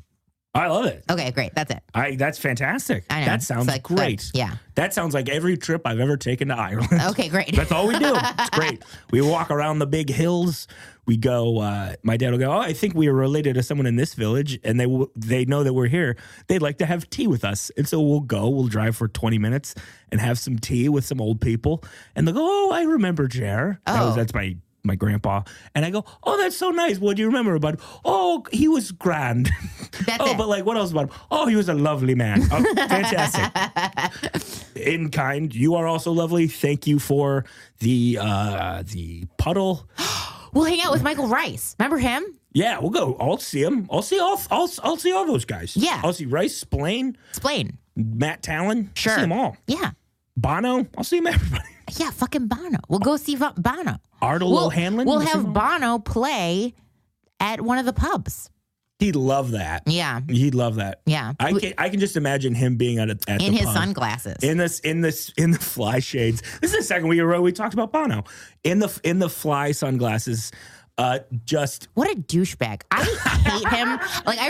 I love it. Okay, great. That's it. That's fantastic. I know. That sounds It's like great. fun. Yeah. That sounds like every trip I've ever taken to Ireland. Okay, great. That's all we do. It's great. We walk around the big hills. We go, my dad will go, I think we are related to someone in this village, and they know that we're here. They'd like to have tea with us. And so we'll drive for 20 minutes and have some tea with some old people. And they'll go, oh, I remember Jer. That's my grandpa. And I go, oh, that's so nice. What do you remember about him? Oh, he was grand. That's it. But like, what else about him? Oh, he was a lovely man. Oh, fantastic. In kind, you are also lovely. Thank you for the puddle. We'll hang out with Michael Rice. Remember him? Yeah, we'll go. I'll see him. I'll see all those guys. Yeah. I'll see Rice, Splain, Matt Talon. Sure. I'll see them all. Yeah. Bono. I'll see him everybody. Yeah, fucking Bono. We'll go see Bono. Ardell O'Hanlon. We'll have Bono play at one of the pubs. He'd love that. Yeah. He'd love that. Yeah. I can just imagine him being at the in his pub. sunglasses. In the fly shades. This is the second we talked about Bono. In the fly sunglasses. Just what a douchebag. I hate him. Like I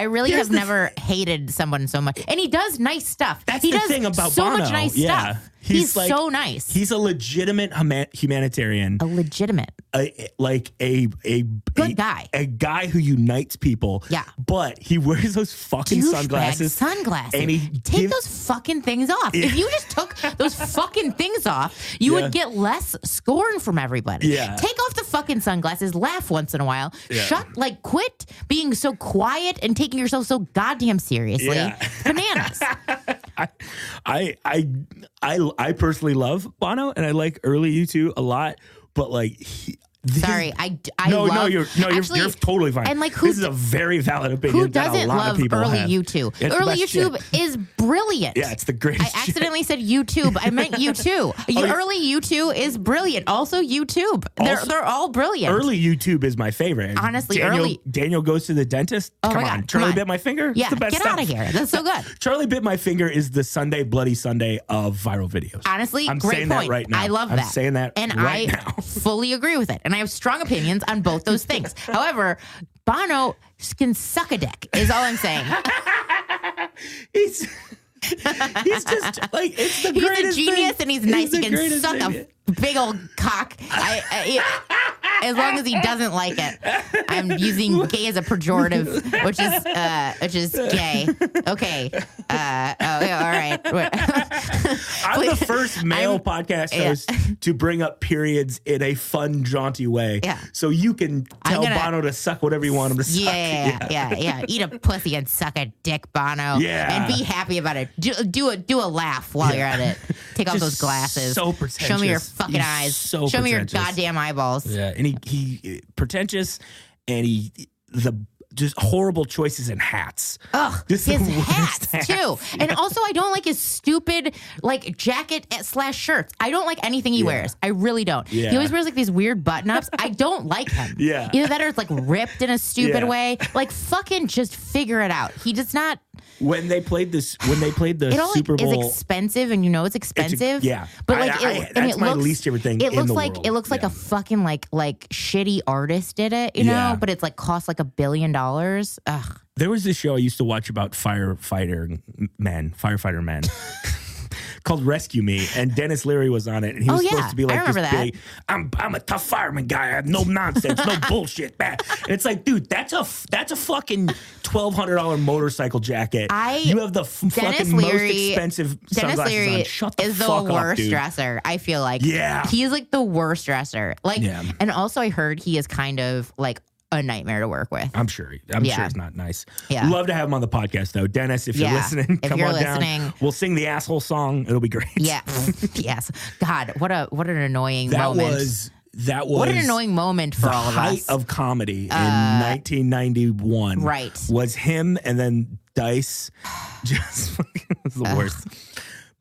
really have never hated someone so much. And he does nice stuff. That's he the does thing about so Bono. much nice stuff. He's like, so nice. He's a legitimate humanitarian. A legitimate. A good guy. A guy who unites people. Yeah. But he wears those fucking sunglasses. And he take those fucking things off. Yeah. If you just took those fucking things off, you would get less scorn from everybody. Yeah. Take off the fucking sunglasses, laugh once in a while. Yeah. Quit being so quiet and taking yourself so goddamn seriously. Yeah. Bananas. I personally love Bono, and I like early U2 a lot, but like you're totally fine. And like, this is a very valid opinion. Who doesn't love early YouTube? Early YouTube is brilliant. Yeah, it's the greatest. I accidentally said YouTube. I meant YouTube. Early YouTube is brilliant. Also YouTube. They're all brilliant. Early YouTube is my favorite. Honestly, Daniel Goes to the Dentist. Oh Come my on, God, Charlie Bit My Finger. Yeah, it's the best get stuff. out of here. That's so good. Charlie Bit My Finger is the Bloody Sunday of viral videos. Honestly, I'm great saying point. That right now. I love that. I'm saying that and right I now. fully agree with it. And I have strong opinions on both those things. However, Bono can suck a dick, is all I'm saying. He's just like, it's the greatest He's a genius thing. and he's nice. He can suck thing. a big old cock. As long as he doesn't like it. I'm using gay as a pejorative, which is gay. Okay. All right. I'm the first male podcast host to bring up periods in a fun, jaunty way. Yeah. So you can tell Bono to suck whatever you want him to suck. Yeah. Eat a pussy and suck a dick, Bono. Yeah. And be happy about it. Do a laugh while you're at it. Take off those glasses. So pretentious. Show me your fucking eyes. So Show me your goddamn eyeballs. Yeah. And he pretentious, and just horrible choices in hats. Ugh, his hats too. And also, I don't like his stupid jacket / shirts. I don't like anything he wears. I really don't. Yeah. He always wears these weird button ups. I don't like him. Yeah. Either that or it's ripped in a stupid way. Fucking just figure it out. He does not. When they played the Super Bowl, is expensive, and it's expensive. But that's my least favorite thing. It in the looks world. it looks like a fucking shitty artist did it, but it's cost $1 billion. Ugh. There was this show I used to watch about firefighter men called Rescue Me, and Dennis Leary was on it, and he was supposed to be this big, I'm a tough fireman guy. I have no nonsense, no bullshit. And it's like, dude, that's a fucking $1,200 motorcycle jacket. You have the fucking most expensive Dennis sunglasses Leary on. Shut the is fuck the up, worst dude. dresser. I feel like he's the worst dresser. And also I heard he is kind of a nightmare to work with. I'm sure it's not nice. Yeah. Love to have him on the podcast though. Dennis, if you're listening, come on down. We'll sing the asshole song. It'll be great. Yeah. Yes. God, what an annoying moment. That was what an annoying moment for all of us. The height of comedy in 1991. Right. Was him, and then Dice. Just was the worst.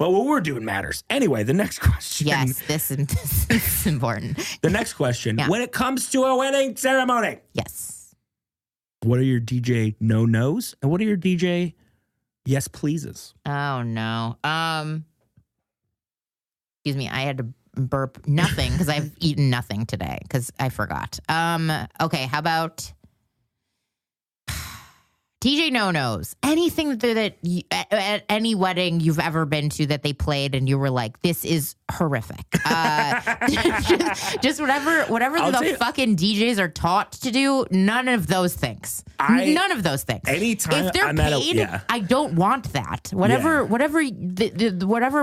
But what we're doing matters. Anyway, the next question. Yes, this is important. The next question. Yeah. When it comes to a wedding ceremony, Yes. what are your DJ no-nos? And what are your DJ yes pleases? Oh no. Excuse me. I had to burp nothing because I've eaten nothing today because I forgot. Okay. How about DJ no-nos? Anything that you, at any wedding you've ever been to that they played and you were like, this is horrific. Just whatever the fucking DJs are taught to do. None of those things. None of those things. Anytime if they're I'm paid, I don't want that. Whatever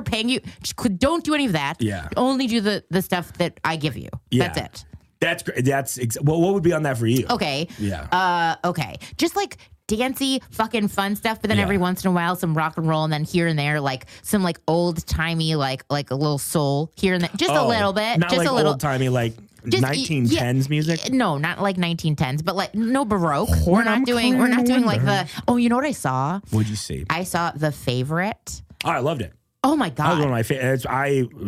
paying you, just don't do any of that. Yeah. Only do the stuff that I give you. Yeah. That's it. That's great. Well, what would be on that for you? Okay. Yeah. Okay. Just like dancey, fucking fun stuff, but then every once in a while, some rock and roll, and then here and there, like some like old timey, like a little soul here and there, just a little bit, not just like a little old timey, like 1910s music. No, not like 1910s, but like no Baroque. We're not doing like the. Oh, you know what I saw? What'd you see? I saw The Favorite. Oh, I loved it. Oh my That was god! one of my favorites.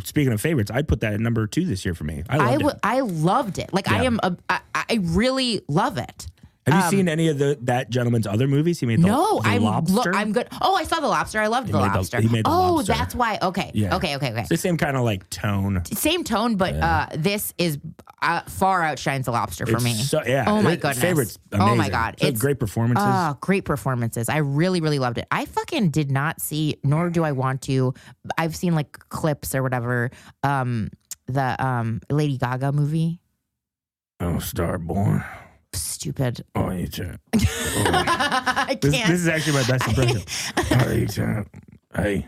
Speaking of favorites, I'd put that at number 2 this year for me. I loved it. Like Yeah. I really love it. Have you seen any of that gentleman's other movies? He made the Lobster. I'm good. Oh, I saw The Lobster. I loved The Lobster. He made The Lobster. That's why. Okay. Yeah. Okay. It's the same kind of like tone. Same tone, but this is far outshines The Lobster for me. So, yeah. Oh my goodness. Favorite's amazing. Oh my god. It's great performances. Oh, great performances. I really, really loved it. I fucking did not see, nor do I want to. I've seen like clips or whatever. The Lady Gaga movie. Oh, Starborn. Stupid. Oh, you can't. I can't. This is actually my best impression. Oh, you can't. Hey,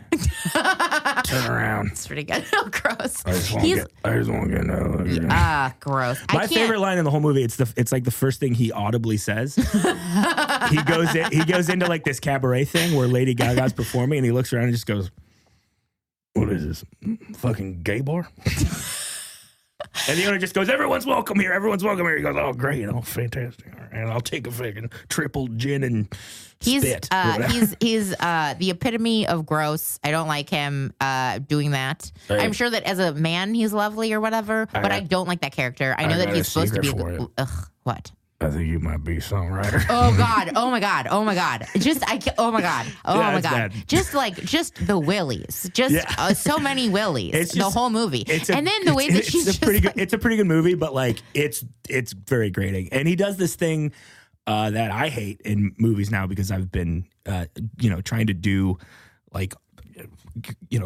turn around. It's pretty good. Oh, gross. I just want to get no. Gross. My favorite line in the whole movie. It's like the first thing he audibly says. He goes into like this cabaret thing where Lady Gaga's performing, and he looks around and just goes, "What is this? Fucking gay bar?" And the owner just goes, "Everyone's welcome here. Everyone's welcome here." He goes, "Oh, great. Oh, fantastic. And I'll take a fucking triple gin and spit." He's the epitome of gross. I don't like him doing that. Hey. I'm sure that as a man, he's lovely or whatever, but I don't like that character. I know that he's supposed to be. What? I think you might be a songwriter. Oh God! Oh my God! Oh my God! Oh my God! Oh my God! Bad. Just the willies. So many willies. The whole movie. And then the way that she's it's a pretty good movie, but like it's very grating. And he does this thing that I hate in movies now because I've been trying to do like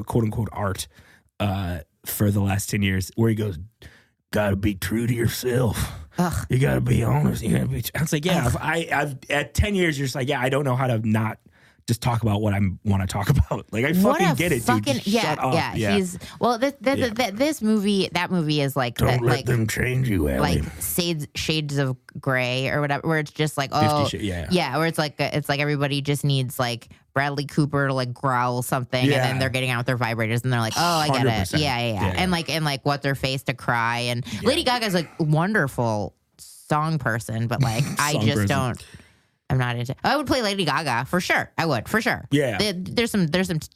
quote unquote art for the last 10 years, where he goes, "Gotta be true to yourself. Ugh. You gotta be honest. You gotta be." I was like, yeah. I've at 10 years, you're just like, yeah. I don't know how to not just talk about what I want to talk about. Like I fucking get it, dude. Just shut up. Yeah. This movie, that movie is like don't let them change you, Ellie. Like shades of gray or whatever, where it's just like where it's like everybody just needs like Bradley Cooper to like growl something, and then they're getting out with their vibrators, and they're like, "Oh, I get it, yeah. And like what their face to cry." And Lady Gaga's like wonderful song person, but like I just don't. I'm not into. I would play Lady Gaga for sure. I would for sure. Yeah. There's some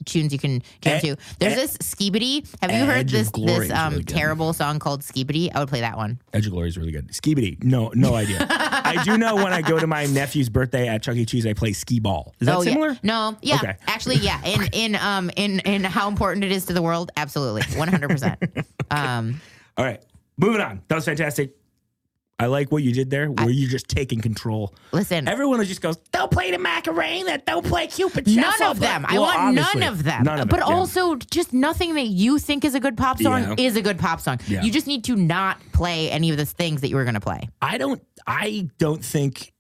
tunes you can jam to. There's this Skibidi. Have you heard this really terrible song called Skibidi? I would play that one. Edge of Glory is really good. Skibidi. No idea. I do know when I go to my nephew's birthday at Chuck E. Cheese, I play skee ball. Is that similar? Yeah. No. Yeah. Okay. Actually, yeah. In how important it is to the world, absolutely, 100%. All right. Moving on. That was fantastic. I like what you did there, where you're just taking control. Listen. Everyone just goes, "Don't play the Macarena. Don't play Cupid None Shuffle." of them. I want none of them. But also, just nothing that you think is a good pop song is a good pop song. Yeah. You just need to not play any of the things that you were going to play. I don't think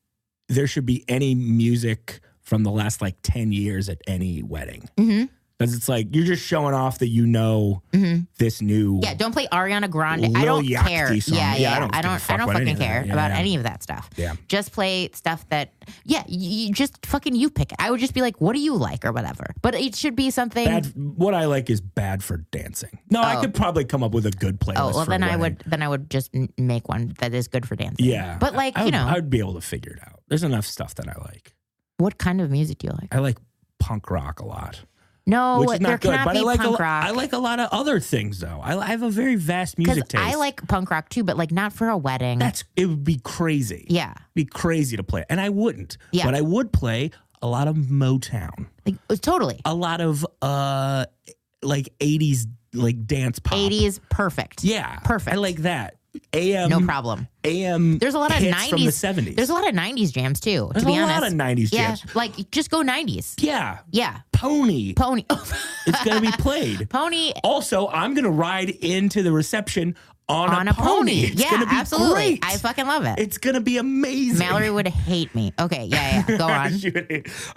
there should be any music from the last like 10 years at any wedding. Mm-hmm. Because it's like, you're just showing off that this new. Yeah, don't play Ariana Grande. I don't care. Song. Yeah. I don't fucking care about any of that stuff. Yeah. Just play stuff that, you just fucking you pick it. I would just be like, what do you like or whatever. But it should be something. What I like is bad for dancing. No, I could probably come up with a good playlist. Oh, well, then I would just make one that is good for dancing. Yeah. But like, I would be able to figure it out. There's enough stuff that I like. What kind of music do you like? I like punk rock a lot. No, which is there not good. cannot But be I like punk rock. I like a lot of other things though. I have a very vast music taste. I like punk rock too, but like not for a wedding. It would be crazy. Yeah. Be crazy to play. And I wouldn't. Yeah. But I would play a lot of Motown. Like, totally. A lot of like 80s like dance pop. 80s, perfect. Yeah. Perfect. I like that. AM. No problem. AM. There's a lot of hits 90s. from the 70s. There's a lot of 90s jams too, There's to be a honest. lot of 90s jams. Yeah, like just go 90s. Yeah. Yeah. Pony. Pony. It's going to be played. Pony. Also, I'm going to ride into the reception on a pony. It's yeah, gonna be absolutely. great. I fucking love it. It's going to be amazing. Mallory would hate me. Okay, yeah. Go on.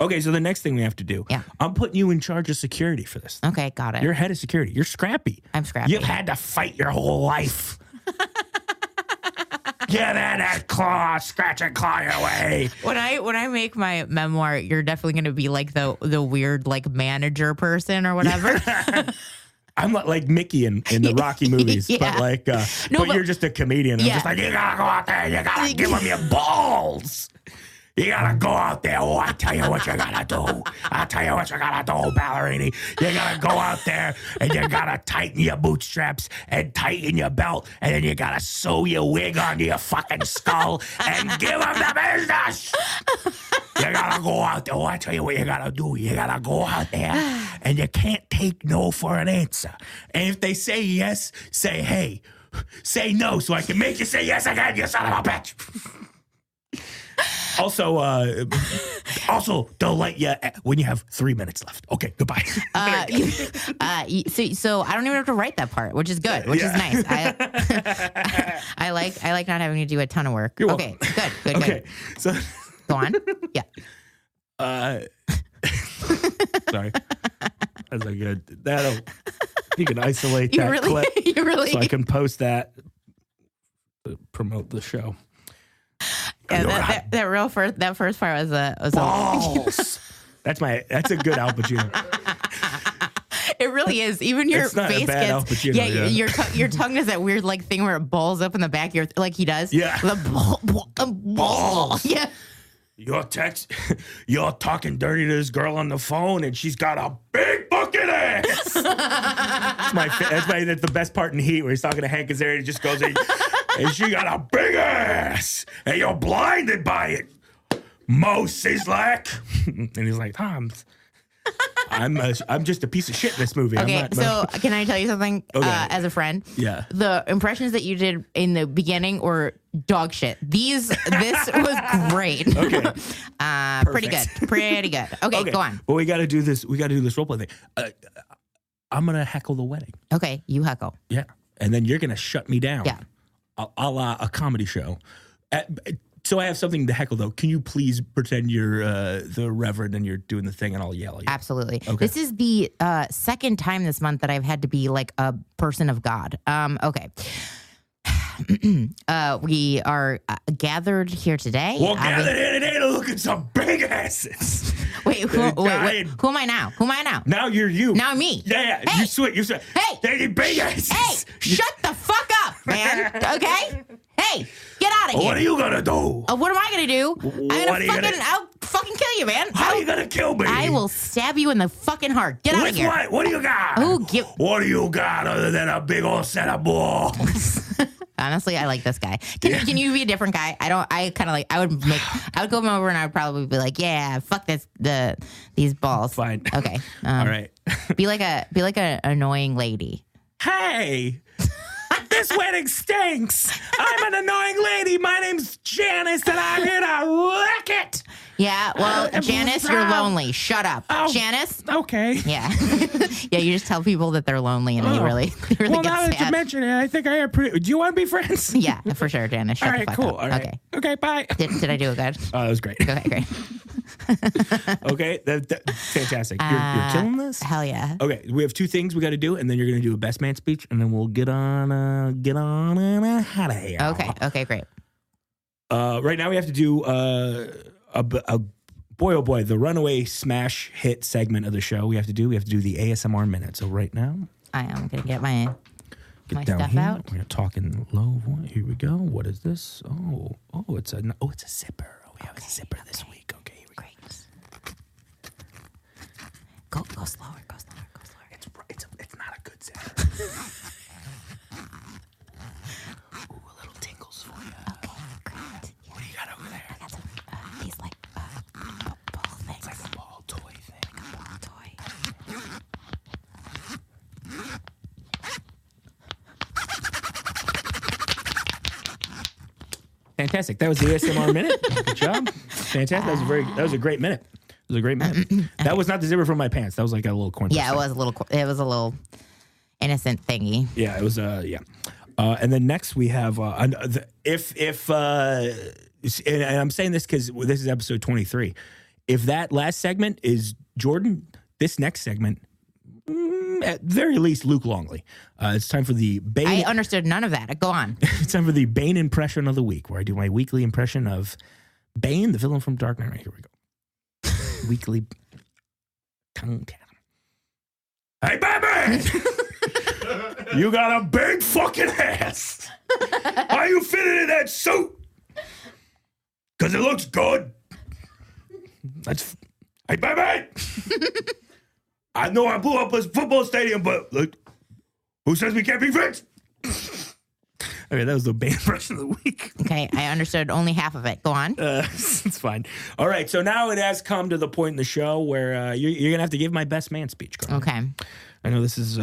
Okay, so the next thing we have to do, Yeah. I'm putting you in charge of security for this. Okay, got it. You're head of security. You're scrappy. I'm scrappy. You've had to fight your whole life. Get in that claw, scratch and claw your way. When I make my memoir, you're definitely going to be like the weird like manager person or whatever. I'm like Mickey in the Rocky movies, Yeah. but like, but you're just a comedian. I'm Yeah. just like, you gotta go out there, you gotta give them your balls. You gotta go out there. Oh, I tell you what you gotta do. I'll tell you what you gotta do, Ballerini. You gotta go out there and you gotta tighten your bootstraps and tighten your belt, and then you gotta sew your wig onto your fucking skull and give them the business. You gotta go out there. Oh, I tell you what you gotta do. You gotta go out there and you can't take no for an answer. And if they say yes, say, hey, say no so I can make you say yes again, you son of a bitch. Also, they'll let you when you have 3 minutes left. Okay, goodbye. So I don't even have to write that part, which is good, which is nice. I like not having to do a ton of work. You're okay, welcome. good. Okay, so Go on. Yeah. Sorry, that's a good. You can isolate that clip, You really. so I can post that to promote the show. Yeah, that first part was balls. That's a good Al Pacino. It really is. Even your It's not a face bad Al gets Pacino, yeah. your tongue does that weird like thing where it balls up in the back of your like he does. Yeah. The balls. Yeah. You're talking dirty to this girl on the phone, and she's got a big fucking ass. That's the best part in Heat, where he's talking to Hank Azaria, and he just goes, and she got a big ass, and you're blinded by it. Mo Sislak. And he's like, Tom, I'm just a piece of shit in this movie. Okay, so can I tell you something as a friend? Yeah. The impressions that you did in the beginning were dog shit. This was great. Okay. Pretty good. Okay, go on. Well, we got to do this. We got to do this role play thing. I'm gonna heckle the wedding. Okay, you heckle. Yeah, and then you're gonna shut me down. Yeah. A la a comedy show. So I have something to heckle, though. Can you please pretend you're the reverend and you're doing the thing, and I'll yell at you? Absolutely. Okay. This is the second time this month that I've had to be like a person of God. Okay. We are gathered here today. Well, gathered here today to look at some big asses. Wait, who am I now? Who am I now? Now you're you. Now me. Yeah, Hey. you sweat. Hey. They need big asses. Hey, shut the fuck up, man. Okay? Hey, get out of here. What are you gonna do? What am I gonna do? I'll fucking kill you, man. How are you gonna kill me? I will stab you in the fucking heart. Get out of here. What? What do you got? What do you got other than a big old set of balls? Honestly, I like this guy. Can you be a different guy? I would go over and I would probably be like, yeah, fuck these balls. Fine. Okay. All right. Be like an annoying lady. Hey, this wedding stinks. I'm an annoying lady. My name's Janice, and I'm here to wreck it. Yeah, well, Janice, you're lonely. Shut up. Oh, Janice? Okay. Yeah. Yeah, you just tell people that they're lonely and they really well, get now that sad. you mention it, I think I am pretty... Do you want to be friends? Yeah, for sure, Janice. Shut All right, the fuck cool. up. All right. Okay. Okay, bye. Did I do it good? Oh, that was great. Okay, great. Okay, fantastic. You're killing this? Hell yeah. Okay, we have two things we got to do, and then you're going to do a best man speech, and then we'll get on and out of here. Okay, great. Right now we have to do a boy, oh boy, the runaway smash hit segment of the show. We have to do the ASMR minute. So right now, I am gonna get my down stuff here. out. We're talking low voice. Here we go. What is this? It's a zipper. Oh, we have a zipper this week. Okay, here we go. Great. Go slower. Go Fantastic. That was the ASMR minute. Good job. Fantastic. That was a great minute. It was a great minute. That was not the zipper from my pants. That was like a little corn. Yeah, it was a little innocent thingy. Yeah, it was. Yeah. And then next we have and I'm saying this because this is episode 23. If that last segment is Jordan, this next segment, at very least, Luke Longley. It's time for the Bane. I understood none of that. Go on. It's time for the Bane impression of the week, where I do my weekly impression of Bane, the villain from Dark Knight. Right, here we go. Weekly. Hey, Batman! You got a big fucking ass. How you fitting in that suit? Because it looks good. Hey, Batman! I know I blew up a football stadium, but look, who says we can't be friends? Okay, that was the Bane impression of the week. Okay, I understood only half of it. Go on. It's fine. All right, so now it has come to the point in the show where you're going to have to give my best man speech, Carly. Okay. I know this is,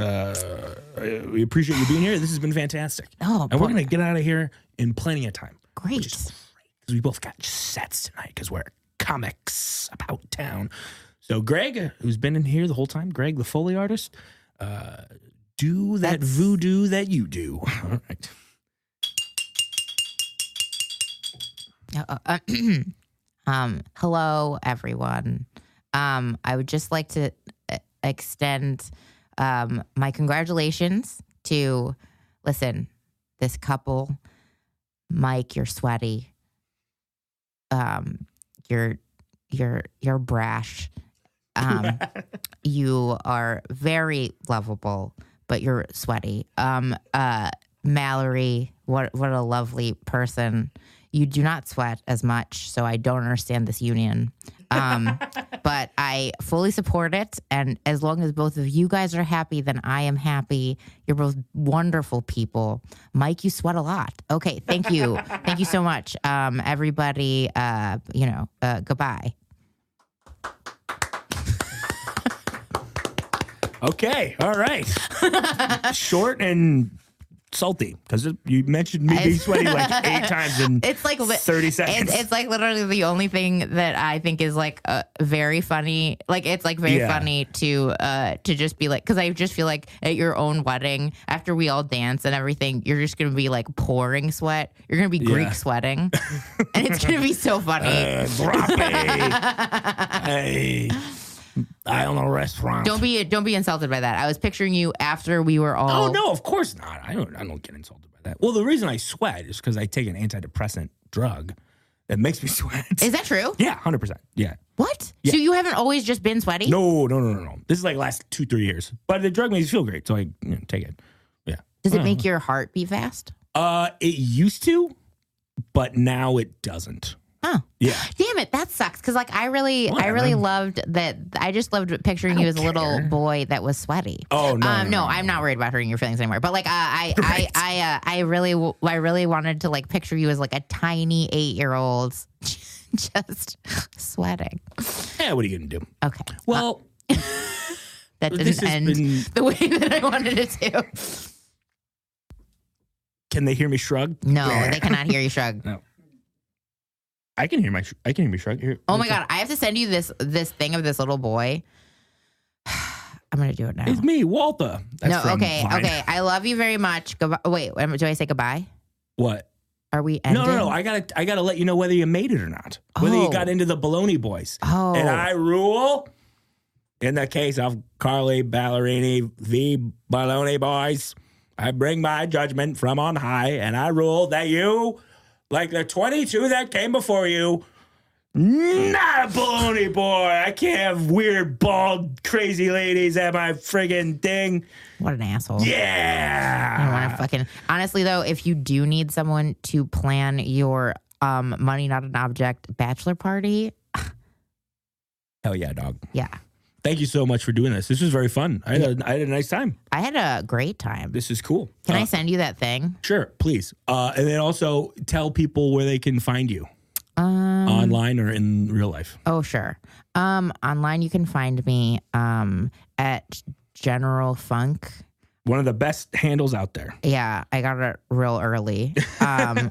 we appreciate you being here. This has been fantastic. Oh, and we're going to get out of here in plenty of time. Great. Which is great, because we both got sets tonight, because we're comics about town. So Greg, who's been in here the whole time, Greg, the Foley artist, do that voodoo that you do. All right. Hello, everyone. I would just like to extend my congratulations to, listen, this couple. Mike, you're sweaty. You're brash. You are very lovable, but you're sweaty. Mallory, what a lovely person. You do not sweat as much, so I don't understand this union. But I fully support it, and as long as both of you guys are happy, then I am happy. You're both wonderful people. Mike, you sweat a lot. Okay, thank you. Thank you so much. Everybody, goodbye. Okay, all right. Short and salty, because you mentioned me being sweaty like 8 times in it's like 30 seconds. It's like literally the only thing that I think is like very funny. Like it's like very funny to just be like, because I just feel like at your own wedding, after we all dance and everything, you're just gonna be like pouring sweat. You're gonna be Greek sweating, and it's gonna be so funny. Hey. I own a restaurant. Don't be insulted by that. I was picturing you after we were all. Oh no, of course not. I don't get insulted by that. Well, the reason I sweat is because I take an antidepressant drug that makes me sweat. Is that true? Yeah, 100%. Yeah. What? Yeah. So you haven't always just been sweaty? No. This is like last 2-3 years. But the drug makes me feel great, so I take it. Yeah. Does it make your heart beat fast? It used to, but now it doesn't. Oh. Yeah. Damn it, that sucks. Because like I really loved that. I just loved picturing you as a little boy that was sweaty. Oh no. I'm not worried about hurting your feelings anymore. But like I really wanted to like picture you as like a tiny 8-year-old just sweating. Yeah, what are you gonna do? Okay. Well, that didn't end the way that I wanted it to. Can they hear me shrug? No, they cannot hear you shrug. No. I can hear me shrug. Here, oh my God, I have to send you this thing of this little boy. I'm gonna do it now. It's me, Walter. That's okay. I love you very much. Goodbye. Wait, do I say goodbye? What? Are we ending? No. I gotta let you know whether you made it or not. Whether you got into the Bologna Boys. Oh. And I rule. In the case of Carly Ballerini, the Bologna Boys, I bring my judgment from on high, and I rule that you, like the 22 that came before you, not a baloney boy. I can't have weird, bald, crazy ladies at my friggin' thing. What an asshole. Yeah. I don't want to fucking... Honestly, though, if you do need someone to plan your money, not an object bachelor party... Hell yeah, dog. Yeah. Thank you so much for doing this. This was very fun. I had a nice time. I had a great time. This is cool. Can I send you that thing? Sure, please. And then also tell people where they can find you. Online or in real life. Oh, sure. Online you can find me at General Funk One of the best handles out there. Yeah, I got it real early. I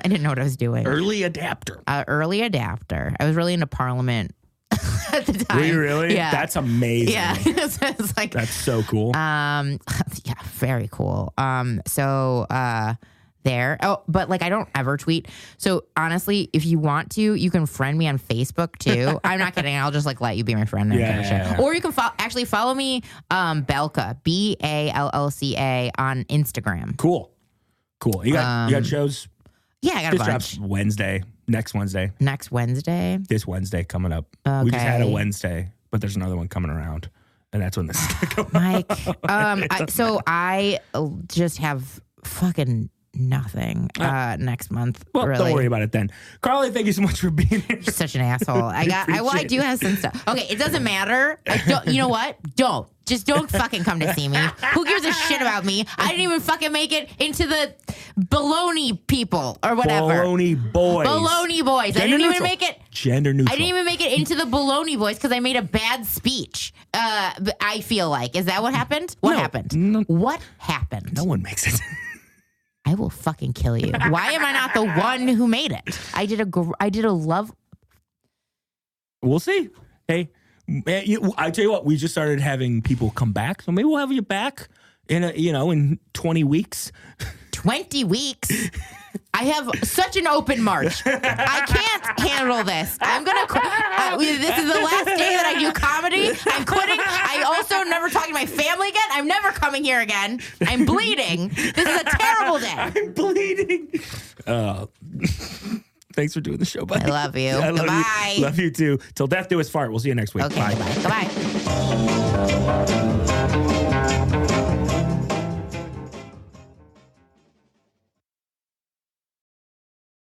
didn't know what I was doing. Early adapter. Early adapter. I was really into Parliament at the time. Were you really? Yeah. That's amazing. Yeah. It's like, that's so cool. yeah, very cool. There. Oh, but like I don't ever tweet. So honestly, if you want to, you can friend me on Facebook too. I'm not kidding. I'll just like let you be my friend. Yeah. Or you can follow me, Belka, Ballca on Instagram. Cool. You got shows? Yeah, I got a this bunch. drops next Wednesday. This Wednesday coming up. Okay. We just had a Wednesday, but there's another one coming around. And that's when this is going to come Mike. So I just have fucking nothing next month. Well, really. Don't worry about it then. Carly, thank you so much for being here. You're such an asshole. I do have some stuff. Okay, it doesn't matter. You know what? Don't fucking come to see me. Who gives a shit about me? I didn't even fucking make it into the Bologna people or whatever. Bologna Boys. I didn't even make it. Gender neutral. I didn't even make it into the Bologna Boys because I made a bad speech. I feel like. Is that what happened? What happened? What happened? No one makes it. I will fucking kill you. Why am I not the one who made it? I did a love. We'll see. Hey, I tell you what, we just started having people come back, so maybe we'll have you back in 20 weeks. 20 weeks? I have such an open march. I can't handle this. I'm gonna. This is the last day that I do comedy. I'm quitting. I also never talking to my family again. I'm never coming here again. I'm bleeding. This is a terrible day. I'm bleeding. Thanks for doing the show, buddy. I love you. I Goodbye. Love you too. Till death do us part. We'll see you next week. Okay. Bye. Goodbye.